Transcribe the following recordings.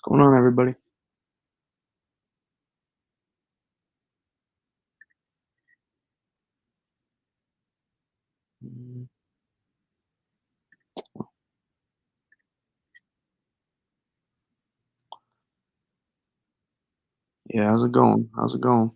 Going on, everybody? Mm, Yeah, how's it going? How's it going?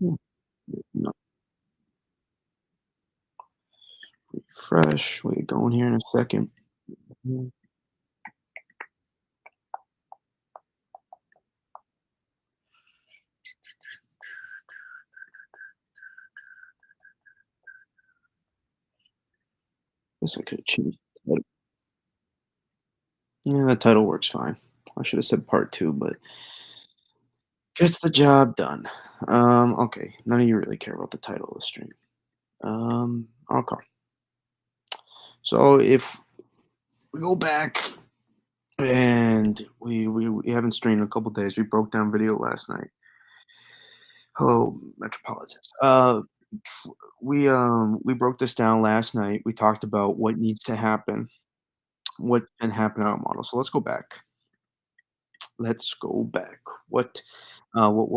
Mm, No, fresh. We going here in a second. Mm, Guess I could have changed the title. Yeah, the title works fine. I should have said part two, but gets the job done. Okay. None of you really care about the title of the stream. Okay. So if we go back and we haven't streamed in a couple days, we broke down video last night. Hello, Metropolitans. We broke this down last night. We talked about what needs to happen, what can happen in our model. So let's go back. Let's go back. What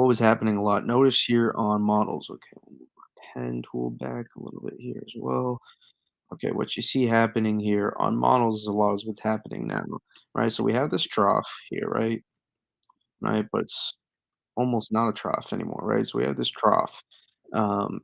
was happening a lot? Notice here on models. Okay, we'll move our pen tool back a little bit here as well. Okay, what you see happening here on models is a lot of what's happening now, right? So we have this trough here, right? Right, but it's almost not a trough anymore, right? So we have this trough. Um,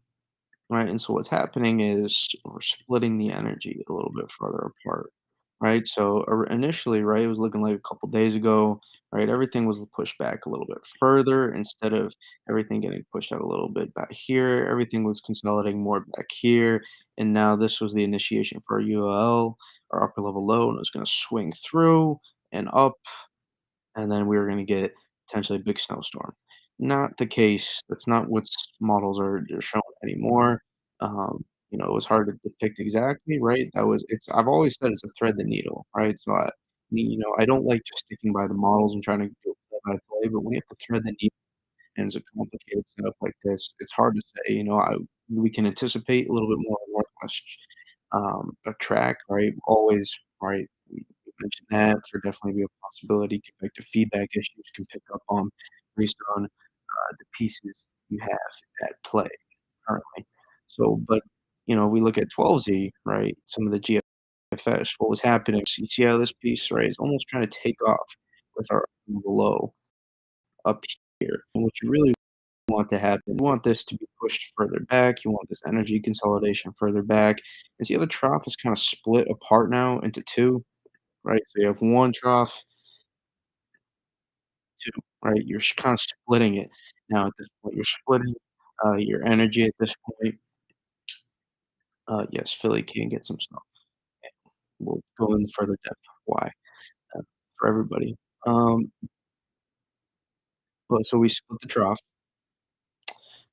Right, and so what's happening is we're splitting the energy a little bit further apart, right? So initially, right, it was looking like a couple days ago, right? Everything was pushed back a little bit further instead of everything getting pushed out a little bit back here. Everything was consolidating more back here, and now this was the initiation for UL or upper level low, and it was going to swing through and up and then we were gonna get potentially a big snowstorm. Not the case. That's not what models are showing anymore. It was hard to depict exactly, right? I've always said it's a thread the needle, right? So I don't like just sticking by the models and trying to do it play by play, but when you have to thread the needle and it's a complicated setup like this, it's hard to say, we can anticipate a little bit more Northwest a track, right? Always, right? We mentioned that for definitely be a possibility. Convective feedback issues can pick up on based on the pieces you have at play currently. So, but we look at 12Z, right? Some of the GFS, what was happening? So you see how this piece, right, is almost trying to take off with our below up here. And what you really want to happen, you want this to be pushed further back. You want this energy consolidation further back. And see how the trough is kind of split apart now into two, right? So you have one trough, two, right? You're kind of splitting it now at this point. You're splitting your energy at this point. Yes, Philly can get some snow. We'll go in further depth why uh, for everybody. Um, but so we split the trough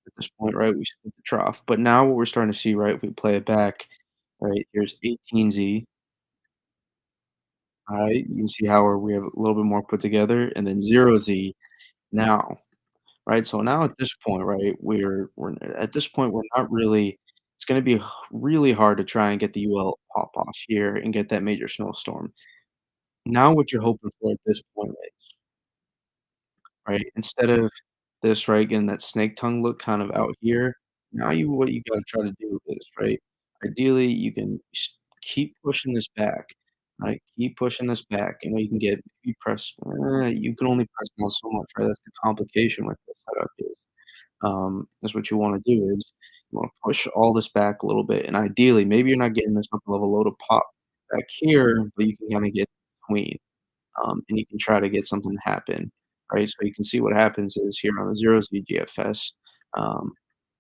at this point, right? We split the trough. But now what we're starting to see, right? If we play it back, right? Here's 18Z. All right, you can see how we have a little bit more put together, and then 0Z now, right? So now at this point, right, we're at this point, we're not really it's gonna be really hard to try and get the UL pop off here and get that major snowstorm. Now what you're hoping for at this point is, right, instead of this, right, getting that snake tongue look kind of out here, now what you gotta try to do is, right, ideally, you can keep pushing this back, right? Keep pushing this back, you can get you can only press down so much, right? That's the complication with this setup is what you wanna do is you wanna push all this back a little bit, and ideally, maybe you're not getting this upper level load of pop back here, but you can kinda get between and you can try to get something to happen, right? So you can see what happens is here on the zeros VGFS, um,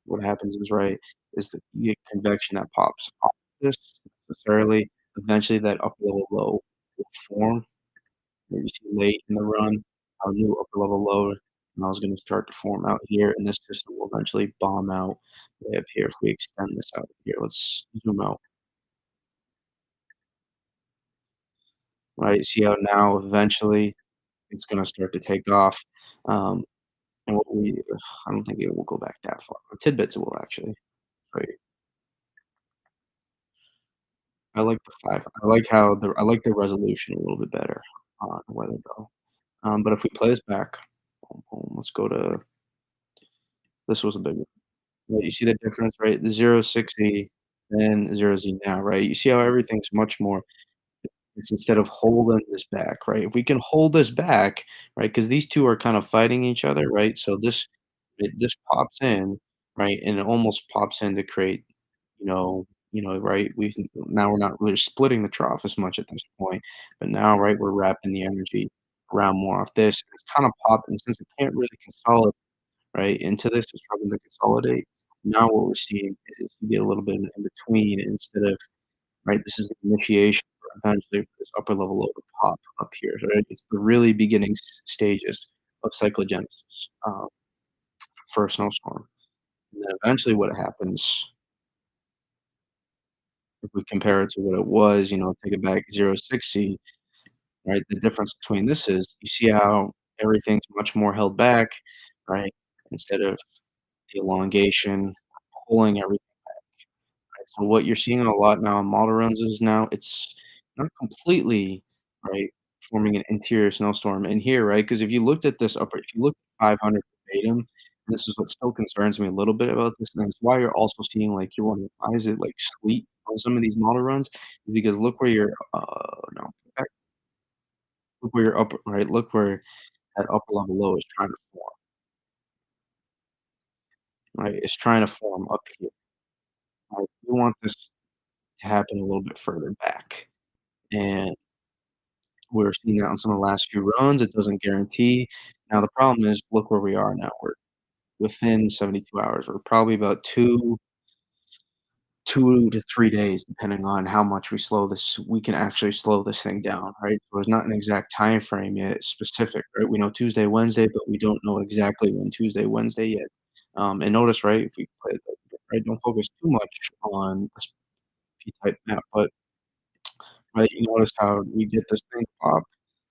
what happens is right is that you get convection that pops off this necessarily. Eventually, that upper level low will form. Maybe see late in the run, a new upper level low. and I was gonna start to form out here, and this system will eventually bomb out way up here if we extend this out here. Let's zoom out, right? See how now eventually it's gonna start to take off. Um, and what we I don't think it will go back that far. Tidbits it will actually. Right. I like the 5. I like how the I like the resolution a little bit better on weather though. But if we play this back, boom, boom, let's go to this was a big one. Right, you see the difference, right? The 0 60 and 0 Z now, right? You see how everything's much more it's instead of holding this back, right? If we can hold this back, right? Because these 2 are kind of fighting each other, right? So this pops in, right? And it almost pops in to create, right? Now we're not really splitting the trough as much at this point, but now, right, we're wrapping the energy around more off this. It's kind of popping since it can't really consolidate, right, into this, it's struggling to consolidate. Now what we're seeing is you get a little bit in between instead of right, this is the initiation for eventually for this upper level low to pop up here, right? It's the really beginning stages of cyclogenesis for a snowstorm. And then eventually what happens, if we compare it to what it was, take it back 0 60, right? The difference between this is you see how everything's much more held back, right? Instead of the elongation, pulling everything. So what you're seeing a lot now in model runs is now it's not completely, right, forming an interior snowstorm in here, right? Because if you look at 500 verbatim, this is what still concerns me a little bit about this, and it's why you're also seeing, like, you're wondering, why is it, like, sleet on some of these model runs? Is because look where your no, back look where your upper right, look where that upper level low is trying to form, right? It's trying to form up here, right? We want this to happen a little bit further back, and we're seeing that on some of the last few runs, it doesn't guarantee. Now the problem is, look where we are now, we're within 72 hours, we're probably about 2 to 3 days, depending on how much we can actually slow this thing down, right? So there's not an exact time frame yet specific, right? We know Tuesday, Wednesday, but we don't know exactly when Tuesday, Wednesday yet. And notice, right, if we play right, don't focus too much on this P-type map, but right? You notice how we get this thing pop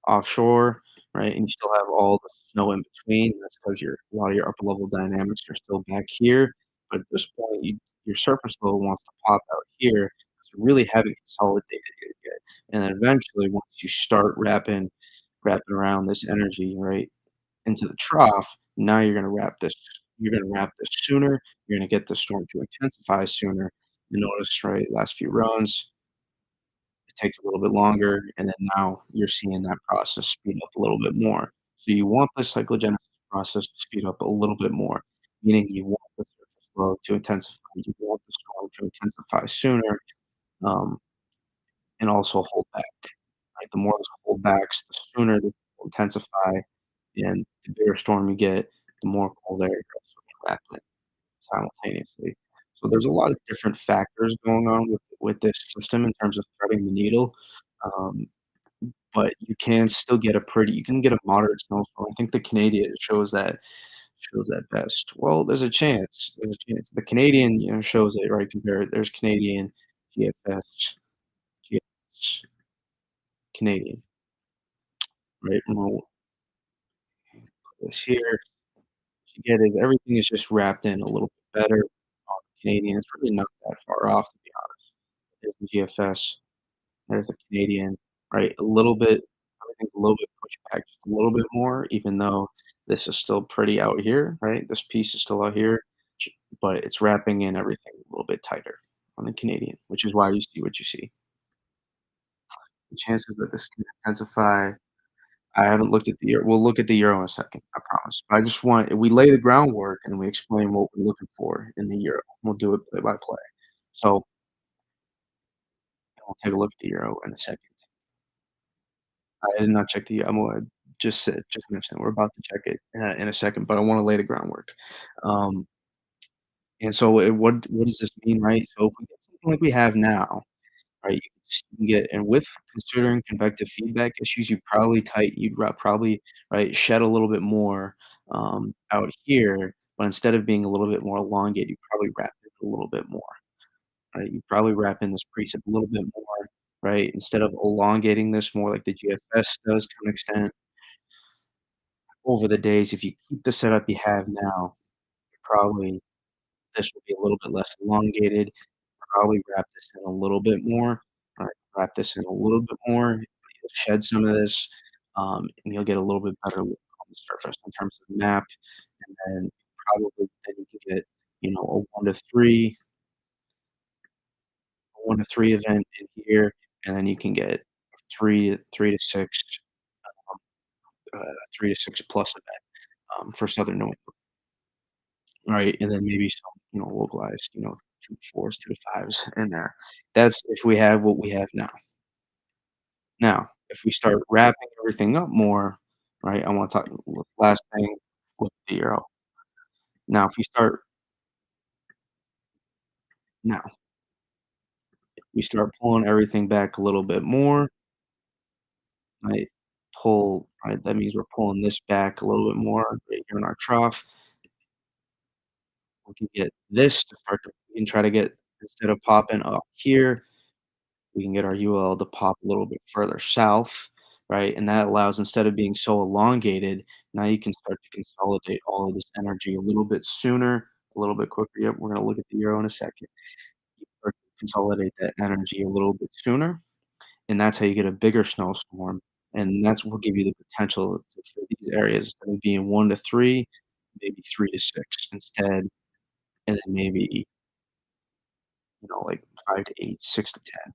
offshore, right? And you still have all the snow in between. That's because a lot of your upper level dynamics are still back here. But at this point, your surface level wants to pop out here because you really haven't consolidated it yet. And then eventually, once you start wrapping around this energy, right, into the trough, now you're gonna wrap this. You're gonna wrap this sooner. You're gonna get the storm to intensify sooner. You notice, right, last few runs, it takes a little bit longer, and then now you're seeing that process speed up a little bit more. So you want the cyclogenesis process to speed up a little bit more, meaning you want the surface flow to intensify, you want the storm to intensify sooner, um, and also hold back, right? The more this holdbacks, the sooner they will intensify, and the bigger storm you get, the more cold air goes rapid simultaneously. So there's a lot of different factors going on with this system in terms of threading the needle. Um, but you can get a moderate snowstorm. I think the Canadian shows that best. Well, there's a chance. The Canadian, shows it, right, there's Canadian, GFS, GFS, Canadian, right? Well, this here, what you get is everything is just wrapped in a little bit better on Canadian. It's really not that far off, to be honest. There's the GFS. There's the Canadian, right? Everything's a little bit pushed back just a little bit more, even though this is still pretty out here, right? This piece is still out here, but it's wrapping in everything a little bit tighter on the Canadian, which is why you see what you see. The chances that this can intensify, I haven't looked at the euro. We'll look at the euro in a second, I promise. But I just want we lay the groundwork and we explain what we're looking for in the euro. We'll do it play by play. So we'll take a look at the euro in a second. I did not check the I'm gonna just mention it. We're about to check it in a second, but I wanna lay the groundwork. Um, and so what does this mean, right? So if we get something like we have now, right, you can you can get and with considering convective feedback issues, you'd probably, right, shed a little bit more, out here, but instead of being a little bit more elongated, you probably wrap it a little bit more, right? You probably wrap in this precip a little bit more, right? Instead of elongating this more like the GFS does to an extent over the days, if you keep the setup you have now, probably this will be a little bit less elongated. Probably wrap this in a little bit more. Alright, wrap this in a little bit more, you'll shed some of this, and you'll get a little bit better look on the surface in terms of map, and then probably then you could get, a 1 to 3 a 1 to 3 event in here, and then you can get 3 to 6, uh, 3 to 6 plus event, for Southern New England, right? And then maybe some, localized, 2 to 4s, 2 to 5s in there. That's if we have what we have now. Now, if we start wrapping everything up more, right, I wanna talk last thing with the Euro. Now, if we start now, we start pulling everything back a little bit more, right, right, that means we're pulling this back a little bit more right here in our trough. We can get this to start to we can try to get instead of popping up here, we can get our UL to pop a little bit further south, right? And that allows instead of being so elongated, now you can start to consolidate all of this energy a little bit sooner, a little bit quicker. Yep, we're gonna look at the euro in a second. You start to consolidate that energy a little bit sooner, and that's how you get a bigger snowstorm. And that's what will give you the potential for these areas instead of being 1 to 3, maybe 3 to 6 instead, and then maybe, like 5 to 8, 6 to 10.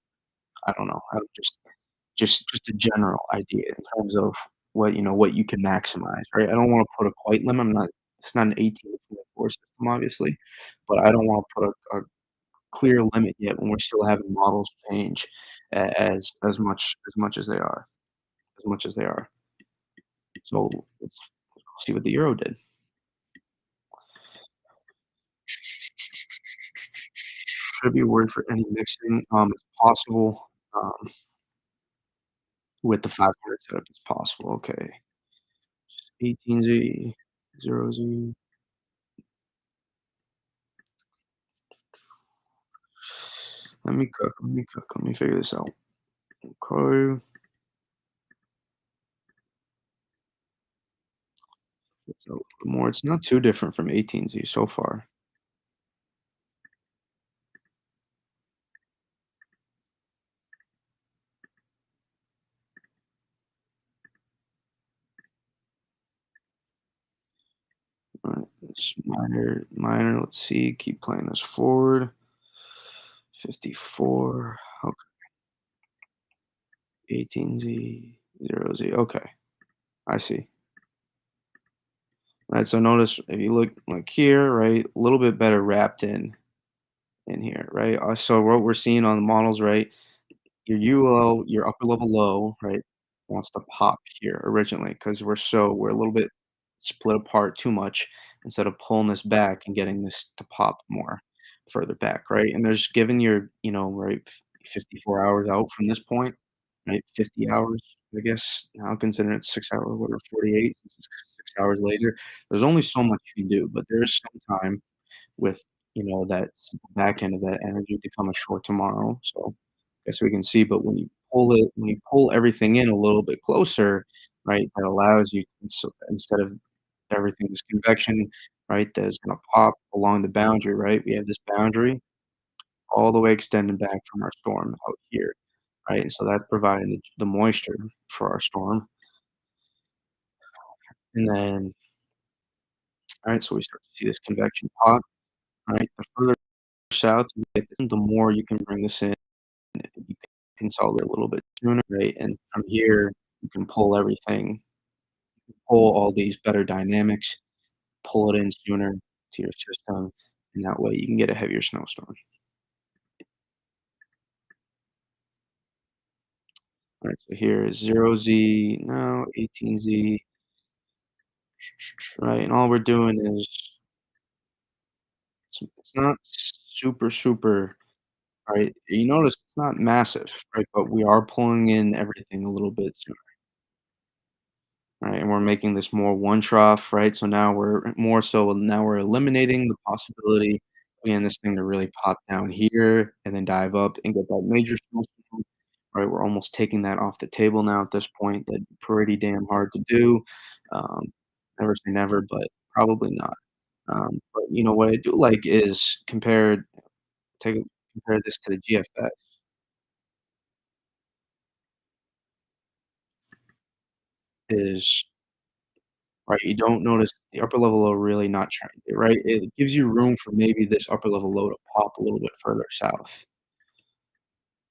I don't know. I would just a general idea in terms of what you can maximize, right? I don't wanna put a quite limit. It's not an 18 to 24 system, obviously, but I don't wanna put a clear limit yet when we're still having models change as much as they are as much as they are. So, let's see what the euro did. Should be worried for any mixing, it's possible, with the 500 setup, it's possible, okay. 18Z, 0Z. Let me figure this out. Okay, so more it's not too different from 18Z so far. Alright, it's minor, let's see, keep playing this forward. 54, okay, 18Z, 0Z, okay, I see. Right, so notice if you look, like, here, right, a little bit better wrapped in here, right? So what we're seeing on the models, right, your UL, your upper level low, right, wants to pop here originally because we're a little bit split apart too much instead of pulling this back and getting this to pop more further back, right? And there's given your, right, 54 hours out from this point, right? 50 hours, I guess, now considering it's 6 hours, what, or 48, since it's 6 hours later. There's only so much you can do, but there is some time with, that back end of that energy to come ashore tomorrow. So I guess we can see, but when you pull everything in a little bit closer, right, that allows you so instead of everything is convection, right, that is gonna pop along the boundary, right? We have this boundary all the way extending back from our storm out here, right? And so that's providing the moisture for our storm. And then, all right, so we start to see this convection pop, right? The further south you get, the more you can bring this in. You can consolidate a little bit sooner, right? And from here, you can pull all these better dynamics, pull it in sooner to your system, and that way you can get a heavier snowstorm. All right, so here is 0Z, no, 18Z, right? And all we're doing is it's not super, super. right? You notice it's not massive, right? But we are pulling in everything a little bit sooner, right? And we're making this more one trough, right? So now we're eliminating the possibility of getting this thing to really pop down here and then dive up and get that major snowstorm, right? We're almost taking that off the table now at this point. That's pretty damn hard to do. Um, never say never, but probably not. But you know what I do like is take compare this to the GFS is right. You don't notice the upper level low really not trying, right? It gives you room for maybe this upper level low to pop a little bit further south.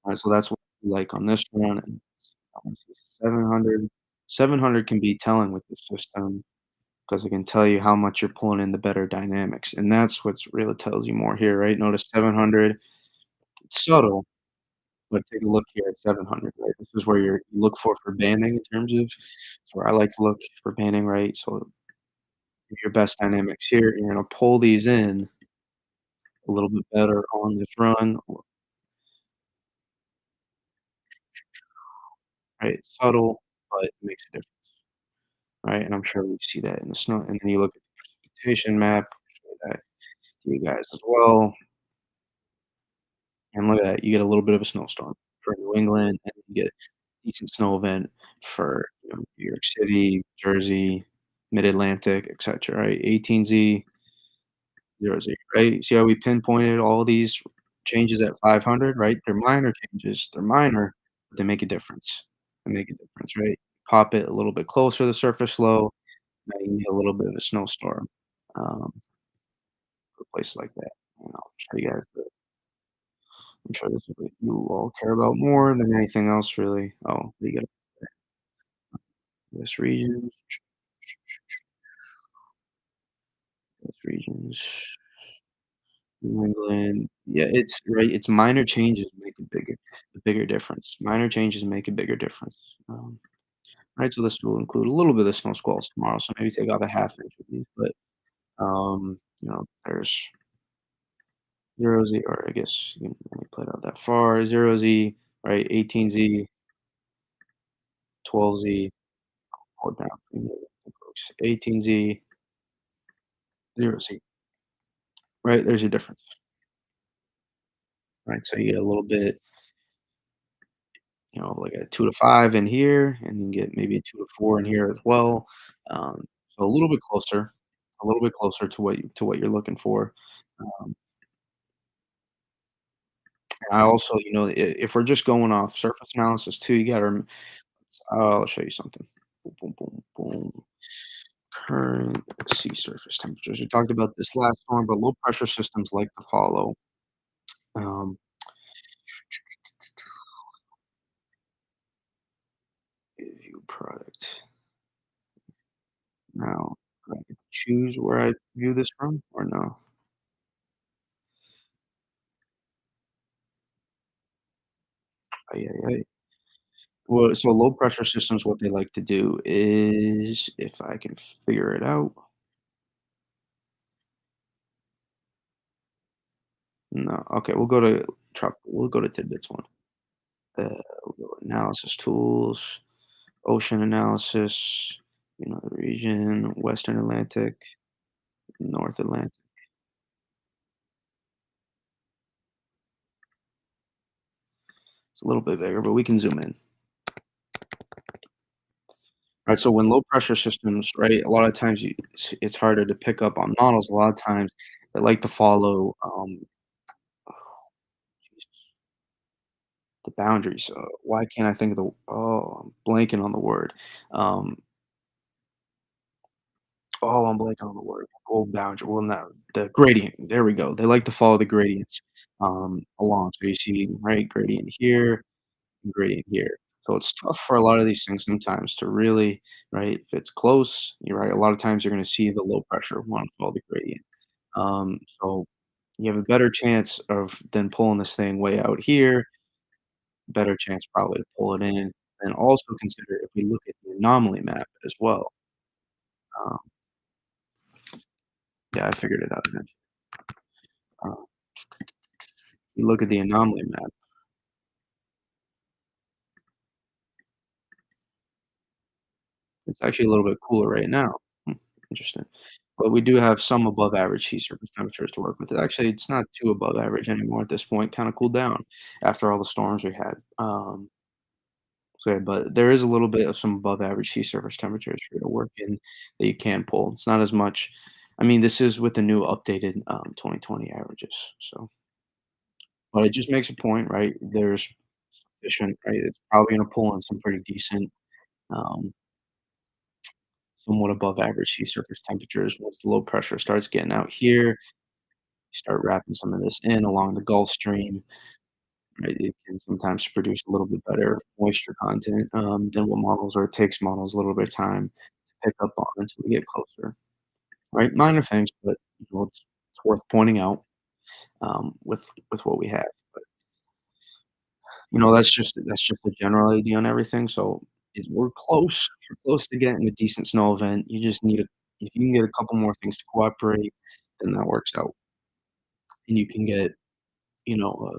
Right, so that's what we like on this one. And I wanna say 700. 700 can be telling with the system because it can tell you how much you're pulling in the better dynamics, and that's what's really tells you more here, right? Notice 700, it's subtle, but take a look here at 700, right? This is where you look for banding in terms of it's where I like to look for banding, right? So your best dynamics here, you're gonna pull these in a little bit better on this run, right? It's subtle, but it makes a difference, right? And I'm sure we see that in the snow. And then you look at the precipitation map, show that to you guys as well. And look at that, you get a little bit of a snowstorm for New England, and you get a decent snow event for New York City, Jersey, Mid-Atlantic, etc. Right? 18Z, 0Z, right? See how we pinpointed all these changes at 500, right? They're minor changes. They're minor, but they make a difference. They make a difference, right? Pop it a little bit closer to the surface low, now you need a little bit of a snowstorm, for a place like that. I'll show you guys the I'm sure this is what you all care about more than anything else, really. Oh, you got this region, this regions, New England. Yeah, it's right. It's minor changes make a bigger difference. Minor changes make a bigger difference. Right, so this will include a little bit of snow squalls tomorrow, so maybe take off a half inch of these. But there's 0Z, or I guess you can only play it out that far. 0Z, right? 18Z, 12Z, hold down. 18Z, 0Z. Right, there's your difference, right? So you get a little bit, like a 2 to 5 in here, and you get maybe a 2 to 4 in here as well. So a little bit closer to what you're looking for. Um, and I also, if we're just going off surface analysis too, you gotta I'll show you something. Boom, boom, boom, boom. Current sea surface temperatures. We talked about this last storm, but low pressure systems like to follow. Um, view product. Now, do I get to choose where I view this from or no? Ay, ay, ay. Well, so low pressure systems, what they like to do is, if I can figure it out. No, okay, we'll go to tidbits one. We'll go analysis tools, ocean analysis, the region, Western Atlantic, North Atlantic. It's a little bit bigger, but we can zoom in. Right, so when low pressure systems, right, a lot of times it's harder to pick up on models. A lot of times they like to follow the boundaries. Why can't I think of the? Oh, I'm blanking on the word. Um, I'm blanking on the word. Gold boundary. Well, no, the gradient. There we go. They like to follow the gradients along. So you see, right, gradient here, gradient here. So it's tough for a lot of these things sometimes to really, right, if it's close, you're right. A lot of times you're going to see the low pressure one follow the gradient. So you have a better chance of then pulling this thing way out here, better chance probably to pull it in. And also consider if we look at the anomaly map as well. Um, yeah, I figured it out eventually. You look at the anomaly map, it's actually a little bit cooler right now. Hmm, interesting. But we do have some above average sea surface temperatures to work with. Actually, it's not too above average anymore at this point, kinda cooled down after all the storms we had. So, yeah, but there is a little bit of some above average sea surface temperatures for you to work in that you can pull. It's not as much. I mean, this is with the new updated, 2020 averages, so but it just makes a point, right? There's sufficient, right? It's probably gonna pull in some pretty decent, um, somewhat above average sea surface temperatures once the low pressure starts getting out here. You start wrapping some of this in along the Gulf Stream, right? It can sometimes produce a little bit better moisture content, than what models or it takes models a little bit of time to pick up on until we get closer, right? Minor things, but, it's worth pointing out, with what we have. But, that's just a general idea on everything, so is we're close to getting a decent snow event. You just need a if you can get a couple more things to cooperate, then that works out, and you can get, you know,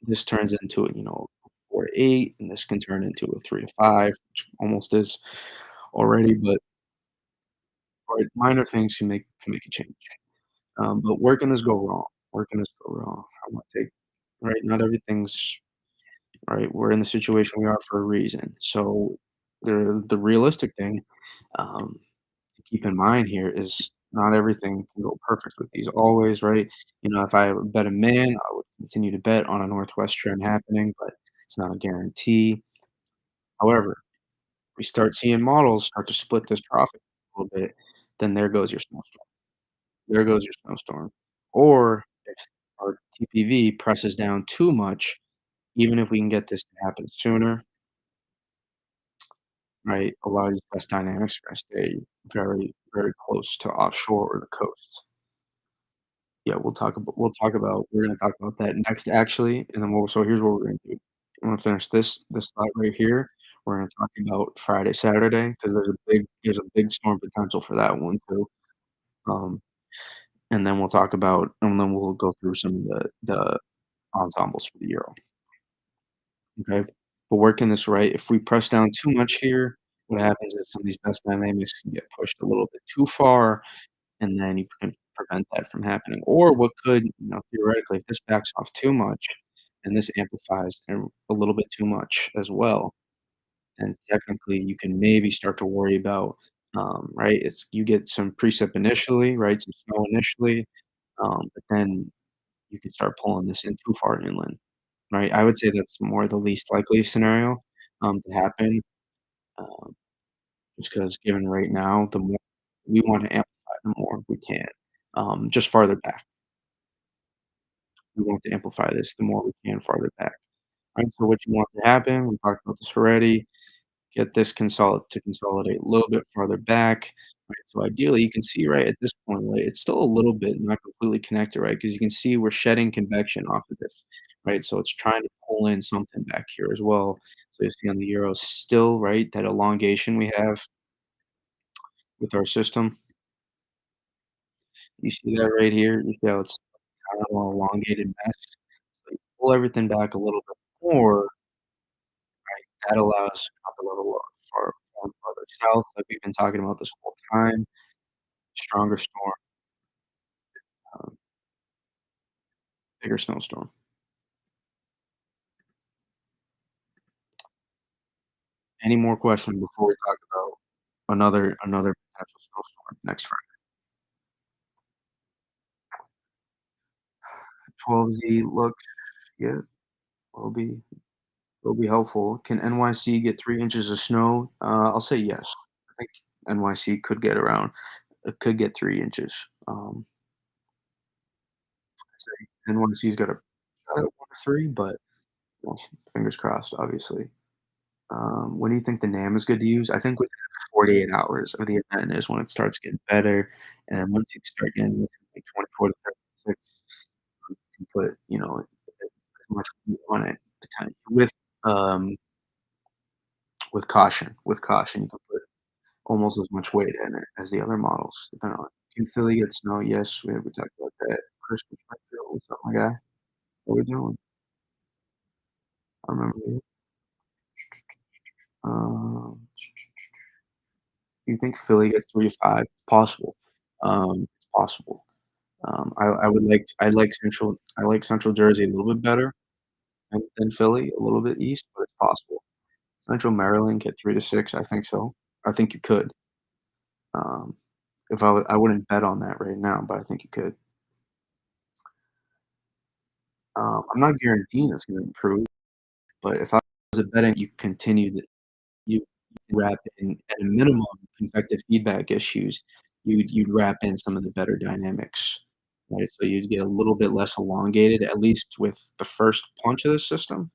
this turns into a, 4 to 8, and this can turn into a 3 to 5, which almost is already, but right, minor things can make a change. But where can this go wrong? Where can this go wrong? I wanna take right, not everything's right, we're in the situation we are for a reason. So, the realistic thing, to keep in mind here is not everything can go perfect with these always, right? If I bet a man, I would continue to bet on a northwest trend happening, but it's not a guarantee. However, we start seeing models start to split this profit a little bit, then there goes your snowstorm. There goes your snowstorm. Or if our TPV presses down too much, even if we can get this to happen sooner, right, a lot of these best dynamics are gonna stay very, very close to offshore or the coast. Yeah, we're gonna talk about that next actually, and then here's what we're gonna do. I'm gonna finish this thought right here. We're gonna talk about Friday, Saturday, because there's a big storm potential for that one too. Um, and then we'll go through some of the ensembles for the Euro, okay? But working this right, if we press down too much here, what happens is some of these best dynamics can get pushed a little bit too far, and then you can prevent that from happening. Or what could, theoretically, if this backs off too much and this amplifies a little bit too much as well, then technically you can maybe start to worry about, right? You get some precip initially, right? Some snow initially, but then you can start pulling this in too far inland, right? I would say that's more the least likely scenario to happen, um, just because given right now, the more we want to amplify, the more we can, just farther back. We want to amplify this the more we can farther back, right? So what you want to happen, we talked about this already, get this consolidate a little bit farther back, right? So ideally, you can see right at this point, right, it's still a little bit not completely connected, right? Because you can see we're shedding convection off of this, right? So it's trying to pull in something back here as well. So you see on the euro still, right, that elongation we have with our system. You see that right here? You see how it's kind of an elongated mess? So you pull everything back a little bit more. That allows upper level of farther south, like we've been talking about this whole time, stronger storm, um, bigger snowstorm. Any more questions before we talk about another potential snowstorm next Friday? 12Z looks yeah, will be will be helpful. Can NYC get 3 inches of snow? I'll say yes. I think NYC could get 3 inches. I'd say NYC's got a shot at 1 to 3, but, fingers crossed, obviously. When do you think the NAM is good to use? I think within 48 hours of the event is when it starts getting better, and then once you start getting within, like, 24 to 36, you can put, as much heat on it um, with caution. With caution, you can put almost as much weight in it as the other models, depending on can Philly get snow? Yes, we talked about that. Christmas Springfield. What's up, my guy? What we doing? I remember you. Do you think Philly gets 3 to 5? Possible. It's possible. I like Central Jersey a little bit better than Philly, a little bit east, but it's possible. Central Maryland get 3 to 6, I think so. I think you could. Um, if I wouldn't bet on that right now, but I think you could. I'm not guaranteeing it's gonna improve, but if I was a betting you continue to you wrap in, at a minimum, effective feedback issues, you'd wrap in some of the better dynamics, right? So you'd get a little bit less elongated, at least with the first punch of the system,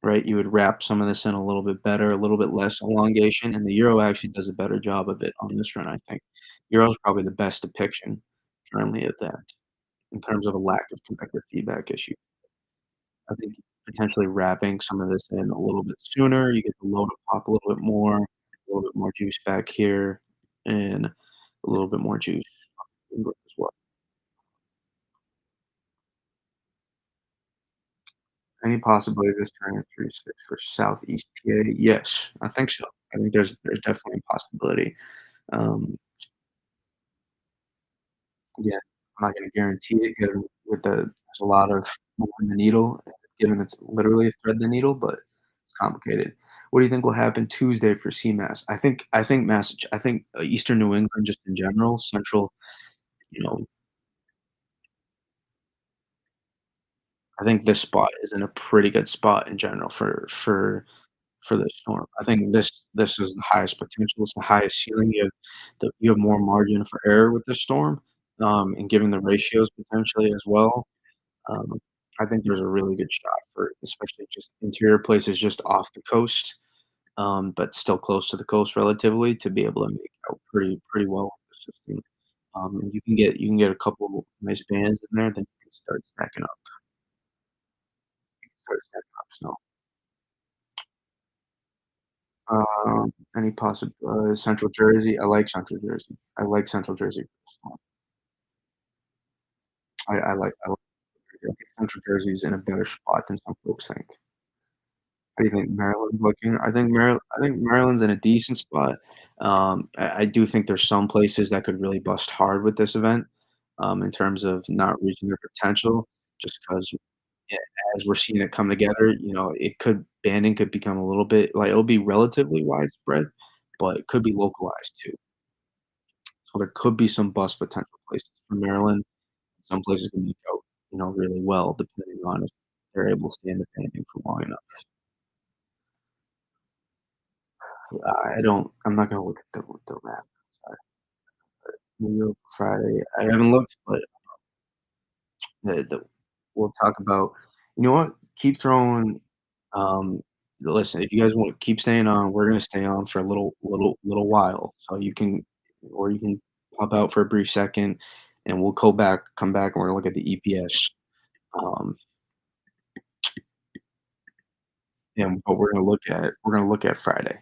right? You would wrap some of this in a little bit better, a little bit less elongation, and the Euro actually does a better job of it on this run, I think. Euro's probably the best depiction currently of that in terms of a lack of convective feedback issue. I think potentially wrapping some of this in a little bit sooner, you get the load to pop a little bit more juice back here, and a little bit more juice as well. Any possibility of this turning 3-6 for Southeast PA? Yes, I think so. I think there's definitely a possibility. Um, yeah, I'm not gonna guarantee it given with there's a lot of moving the needle, given it's literally a thread the needle, but complicated. What do you think will happen Tuesday for CMAS? I think, Eastern New England just in general, central, you know, I think this spot is in a pretty good spot in general for the storm. I think this is the highest potential, it's the highest ceiling. You have more margin for error with this storm, and given the ratios potentially as well, um, I think there's a really good shot for especially just interior places just off the coast, but still close to the coast relatively to be able to make out pretty well with the system. And you can get a couple nice bands in there, then you can start stacking up snow. Any possible Central Jersey? I like Central Jersey. I like Central Jersey for the snow. I like I think Central Jersey's in a better spot than some folks think. How do you think Maryland's looking? I think Maryland's in a decent spot. I do think there's some places that could really bust hard with this event, in terms of not reaching their potential, just 'cause, yeah, as we're seeing it come together, it could banding could become a little bit like, it'll be relatively widespread, but it could be localized too. So there could be some bust potential places for Maryland. Some places can make out, really well depending on if they're able to stand the banding for long enough. I'm not gonna look at the map. Sorry. New York Friday. I haven't looked, but the we'll talk about you know what? Keep throwing, um listen, if you guys want keep staying on, we're gonna stay on for a little while. So you can pop out for a brief second, and we'll come back, and we're gonna look at the EPS. Um, and but we're gonna look at Friday.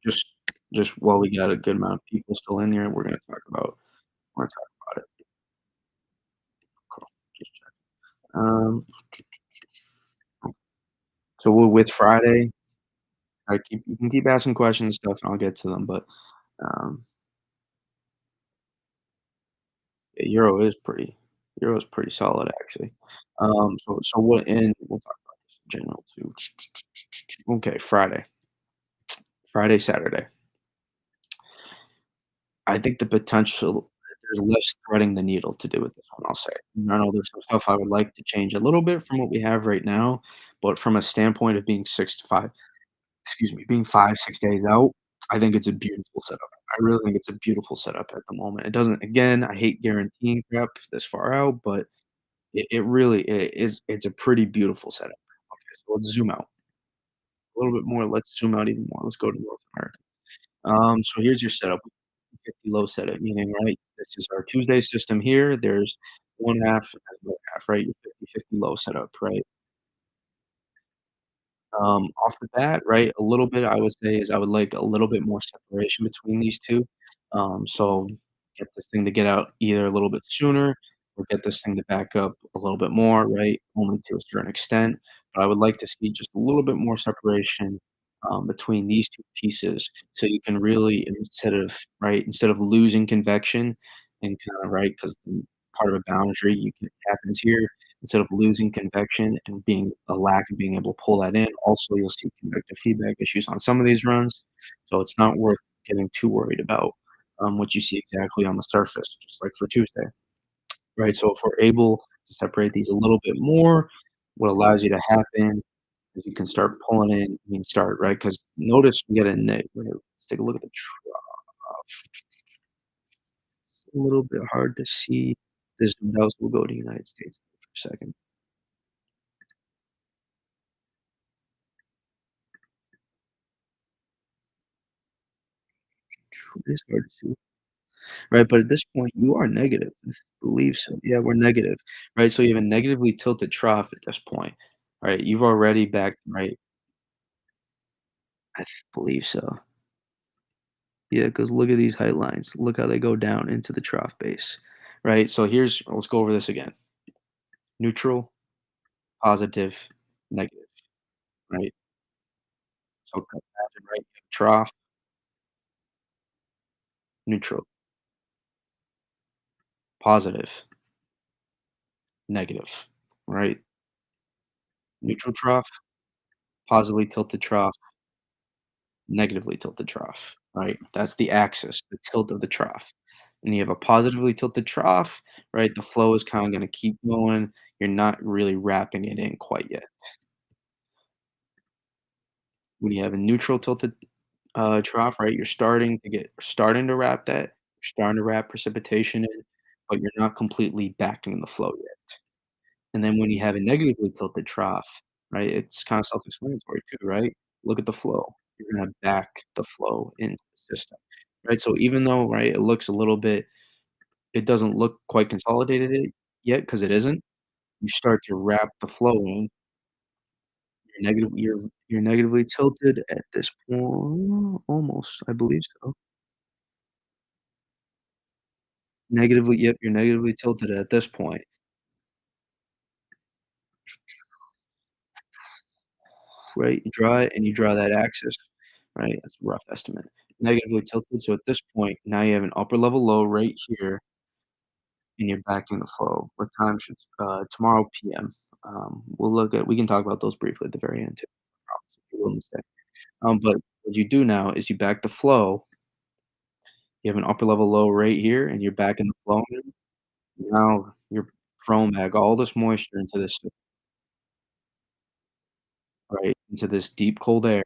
Just just while we got a good amount of people still in here, we're gonna talk about it. Cool. Just check. Um, so with Friday, you can keep asking questions and stuff, and I'll get to them. But um, yeah, Euro is pretty solid actually. So what? And we'll talk about this in general too. Okay, Friday, Saturday. I think the potential there's less threading the needle to do with this one, I'll say. I know there's some stuff I would like to change a little bit from what we have right now, but from a standpoint of being 6 to 5 excuse me, being 5, 6 days out, I think it's a beautiful setup. I really think it's a beautiful setup at the moment. It doesn't again, I hate guaranteeing crap this far out, but it really it's a pretty beautiful setup. Okay, so let's zoom out a little bit more. Let's zoom out even more. Let's go to North America. So here's your setup. 50 low setup, meaning, right, this is our Tuesday system here. There's one half and the other half, right? Your 50/50 low setup, right? Off the bat, right, a little bit I would say is I would like a little bit more separation between these 2. So get this thing to get out either a little bit sooner or get this thing to back up a little bit more, right? Only to a certain extent. But I would like to see just a little bit more separation between these two pieces so you can really, instead of losing convection and kind of, right, because part of a boundary happens here, instead of losing convection and being a lack of being able to pull that in, also you'll see convective feedback issues on some of these runs. So it's not worth getting too worried about what you see exactly on the surface, just like for Tuesday, right? So if we're able to separate these a little bit more, what allows you to happen is you can start pulling in, you can start, right? Because notice we get a net, right? Let's take a look at the trough. A little bit hard to see. There's no doubts. We'll go to United States for a second. It is hard to see. Right, but at this point, you are negative. I believe so. Yeah, we're negative, right? So you have a negatively tilted trough at this point, right? You've already backed right. Believe so. Yeah, because look at these height lines. Look how they go down into the trough base, right? So let's go over this again. Neutral, positive, negative, right? So imagine, right? Trough, neutral, positive, negative, right? Neutral trough, positively tilted trough, negatively tilted trough, right? That's the axis, the tilt of the trough. And you have a positively tilted trough, right? The flow is kind of going to keep going. You're not really wrapping it in quite yet. When you have a neutral tilted trough, right, starting to wrap that. You're starting to wrap precipitation in, but you're not completely backing the flow yet. And then when you have a negatively tilted trough, right, it's kind of self-explanatory too, right? Look at the flow. You're gonna back the flow into the system, right? So even though, right, it doesn't look quite consolidated yet because it isn't. You start to wrap the flow in. You're negatively tilted at this point, almost, I believe so. Negatively, yep, you're negatively tilted at this point, right? You draw it and you draw that axis, right? That's a rough estimate. Negatively tilted, so at this point, now you have an upper level low right here, and you're backing the flow. What time should tomorrow PM? We can talk about those briefly at the very end too. I promise if you're willing to stay. But what you do now is you back the flow, you have an upper level low right here, and you're backing the flow in. Now you're throwing back all this moisture into this right, into this deep cold air,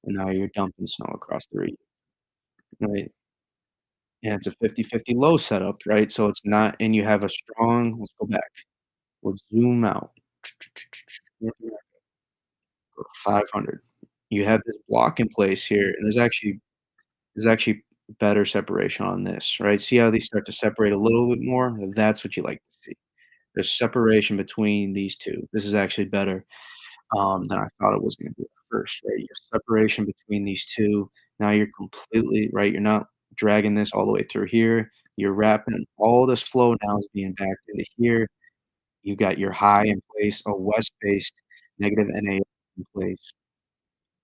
and now you're dumping snow across the region, right? And it's a 50-50 low setup, right? So it's not and you have a strong let's go back. Let's zoom out. North America, go to 500. You have this block in place here, and there's actually better separation on this, right? See how these start to separate a little bit more? That's what you like to see. There's separation between these 2. This is actually better, than I thought it was gonna be at first, right? You have separation between these 2. Now you're completely right, you're not dragging this all the way through here. You're wrapping all this flow now is being backed into here. You got your high in place, a west-based negative NA in place.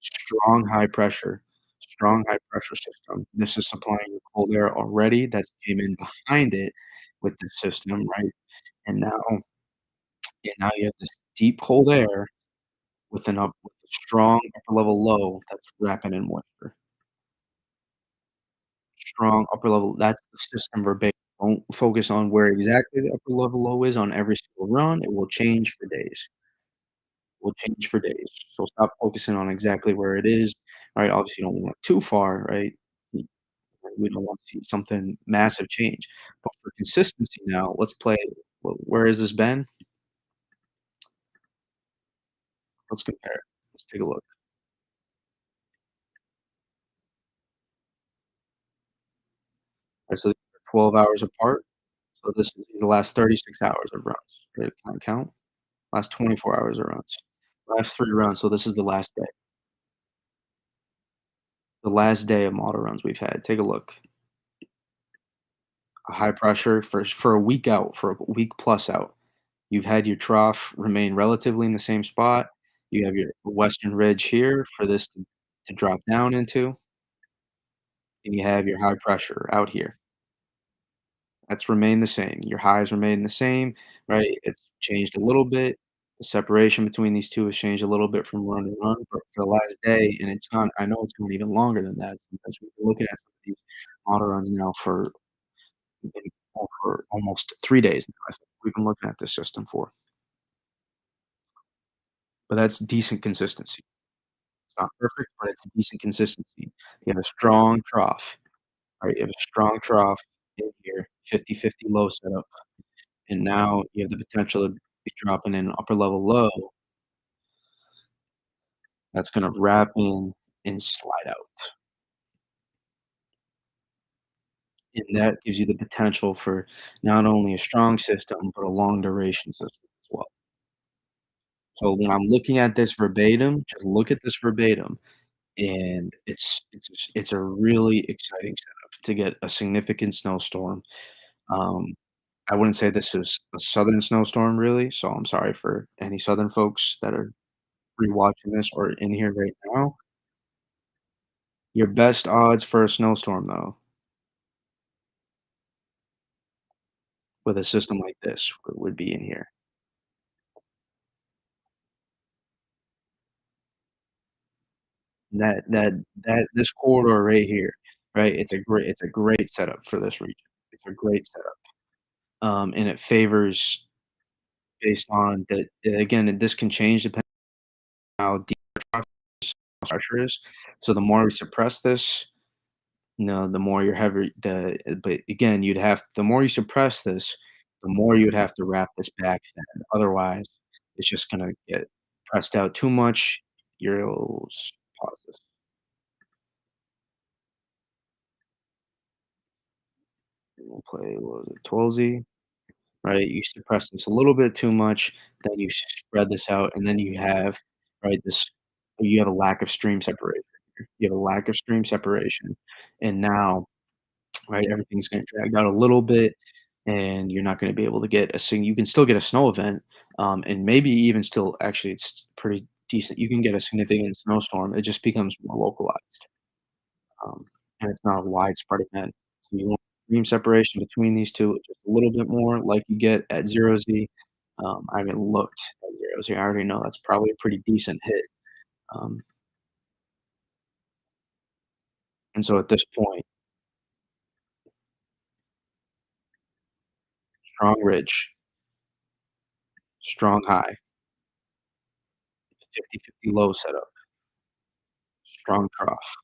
Strong high pressure system. This is supplying you cold air already that came in behind it with the system, right? And now you have this deep cold air with a strong upper level low that's wrapping in moisture. Strong upper level that's the system verbatim. Don't focus on where exactly the upper level low is on every single run, it will change for days. Will change for days. So stop focusing on exactly where it is, right? Obviously, you don't want it too far, right? We don't want to see something massive change. But for consistency now, let's play where has this been? Let's compare. Let's take a look. Right, so these are 12 hours apart. So this is the last 36 hours of runs. Can I count? Last 24 hours of runs. Last 3 runs, so this is the last day. The last day of model runs we've had. Take a look. a high pressure for a week out, for a week plus out. You've had your trough remain relatively in the same spot. You have your western ridge here for this to drop down into, and you have your high pressure out here. That's remained the same. Your highs remain the same, right? It's changed a little bit. The separation between these 2 has changed a little bit from run to run, but for the last day, and it's gone I know it's gone even longer than that because we've been looking at some of these auto runs now for almost 3 days now, I think we've been looking at this system for. But that's decent consistency. It's not perfect, but it's decent consistency. You have a strong trough, right? You have a strong trough in here, 50-50 low setup, and now you have the potential to be dropping an upper level low that's gonna wrap in and slide out, and that gives you the potential for not only a strong system, but a long duration system as well. So when I'm looking at this verbatim, just look at this verbatim, and it's a really exciting setup to get a significant snowstorm. Um, I wouldn't say this is a southern snowstorm really, so I'm sorry for any southern folks that are rewatching this or in here right now. Your best odds for a snowstorm, though, with a system like this would be in here. That this corridor right here, right? It's a great setup for this region. It's a great setup. And it favors based on that again, and this can change depending on how deep the pressure is. So the more we suppress this, the more you're heavy but again, the more you suppress this, the more you would have to wrap this back then. Otherwise, it's just gonna get pressed out too much. You'll pause this. We'll play, what was it, 12Z, right? You suppress this a little bit too much, then you spread this out, and then you have, right, you have a lack of stream separation here. You have a lack of stream separation, and now, right, everything's gonna drag out a little bit, and you're not gonna be able to get a you can still get a snow event, and maybe even still actually, it's pretty decent. You can get a significant snowstorm, it just becomes more localized. And it's not a widespread event. So you want extreme separation between these 2, just a little bit more like you get at 0Z. I haven't looked at 0Z, I already know that's probably a pretty decent hit. Um, and so at this point, strong ridge, strong high, 50-50 low setup, strong trough,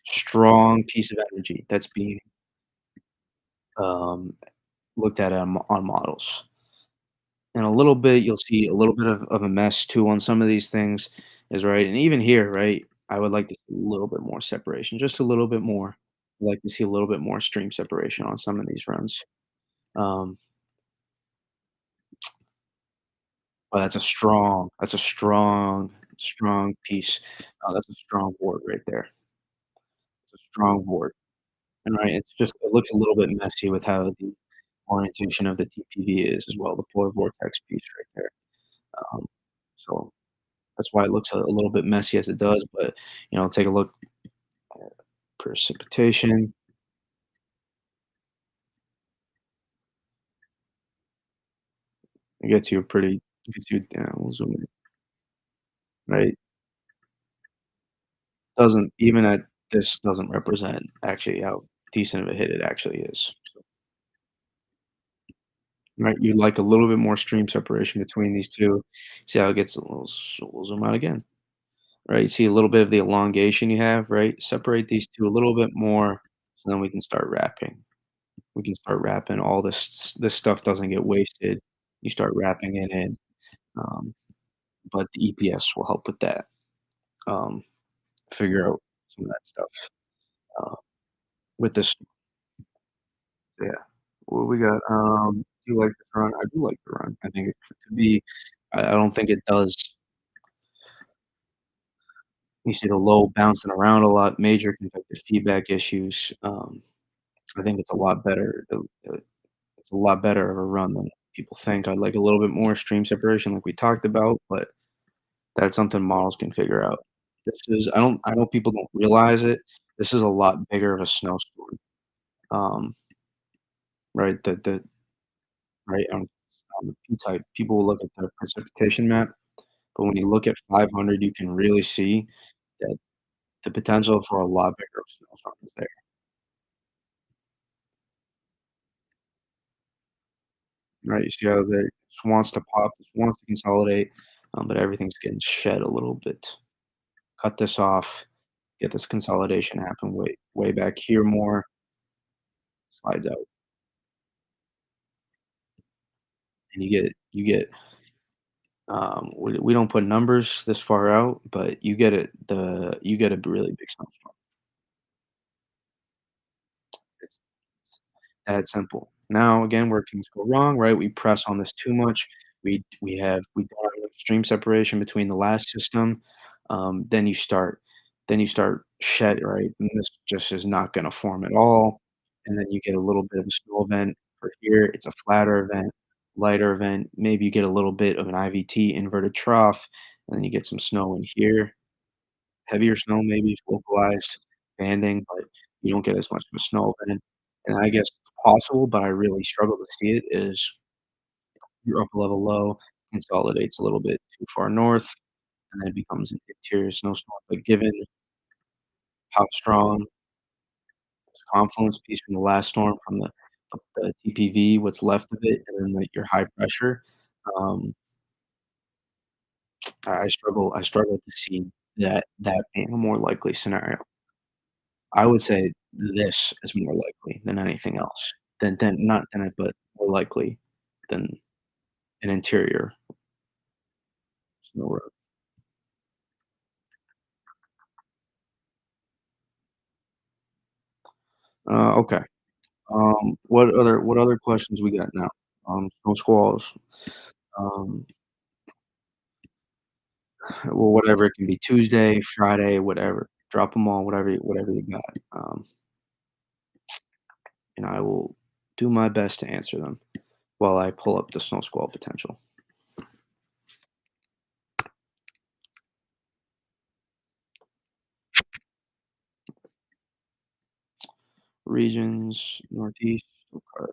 strong piece of energy that's being, um, looked at on models. And a little bit you'll see a little bit of a mess too on some of these things is right, and even here, right, I would like to see a little bit more separation, just a little bit more. I'd like to see a little bit more stream separation on some of these runs. Um, but that's a strong piece. That's a strong board right there. It's a strong board, and right, it looks a little bit messy with how the orientation of the TPV is as well, the polar vortex piece right there. Um, so that's why it looks a little bit messy as it does, but, take a look at precipitation. It gets you down, we'll zoom in, right? Doesn't even at this doesn't represent actually how decent of a hit it actually is. So, right, you'd like a little bit more stream separation between these 2. See how it gets a little we'll zoom out again, right? See a little bit of the elongation you have, right? Separate these 2 a little bit more, so then we can start wrapping. We can start wrapping all this stuff doesn't get wasted. You start wrapping it in, um, but the EPS will help with that, um, figure out some of that stuff, uh, with this yeah. What we got? Do you like this run? I do like the run. I think it to be I don't think it does you see the low bouncing around a lot, major convective feedback issues, I think it's a lot better, it's a lot better of a run than people think. I'd like a little bit more stream separation like we talked about, but that's something models can figure out. This is I know people don't realize it. This is a lot bigger of a snowstorm. Um, right, the right, on the P-type, people will look at the precipitation map, but when you look at 500, you can really see that the potential for a lot bigger of a snowstorm is there, right? You see how they just wants to pop, just wants to consolidate, but everything's getting shed a little bit. Cut this off, get this consolidation happen way back here more, slides out, and we don't put numbers this far out, but you get a really big snowstorm. It's that simple. Now, again, where things go wrong, right? We press on this too much. We don't have enough stream separation between the last system. Then you start shed, right? And this just is not going to form at all. And then you get a little bit of a snow event for here. It's a flatter event, lighter event. Maybe you get a little bit of an IVT inverted trough, and then you get some snow in here. Heavier snow, maybe localized banding, but you don't get as much of a snow event. And I guess it's possible, but I really struggle to see it, is your upper level low consolidates a little bit too far north, and then it becomes an interior snowstorm. But given how strong this confluence piece from the last storm, from the TPV, what's left of it, and then, like, your high pressure, um, I struggle to see that being a more likely scenario. I would say this is more likely than anything else. Than not than it, but more likely than an interior snow road. Okay. What other questions we got now? Snow squalls. Um, well, whatever, it can be Tuesday, Friday, whatever. Drop them all, whatever you got. And I will do my best to answer them while I pull up the snow squall potential. Regions, Northeast, okay.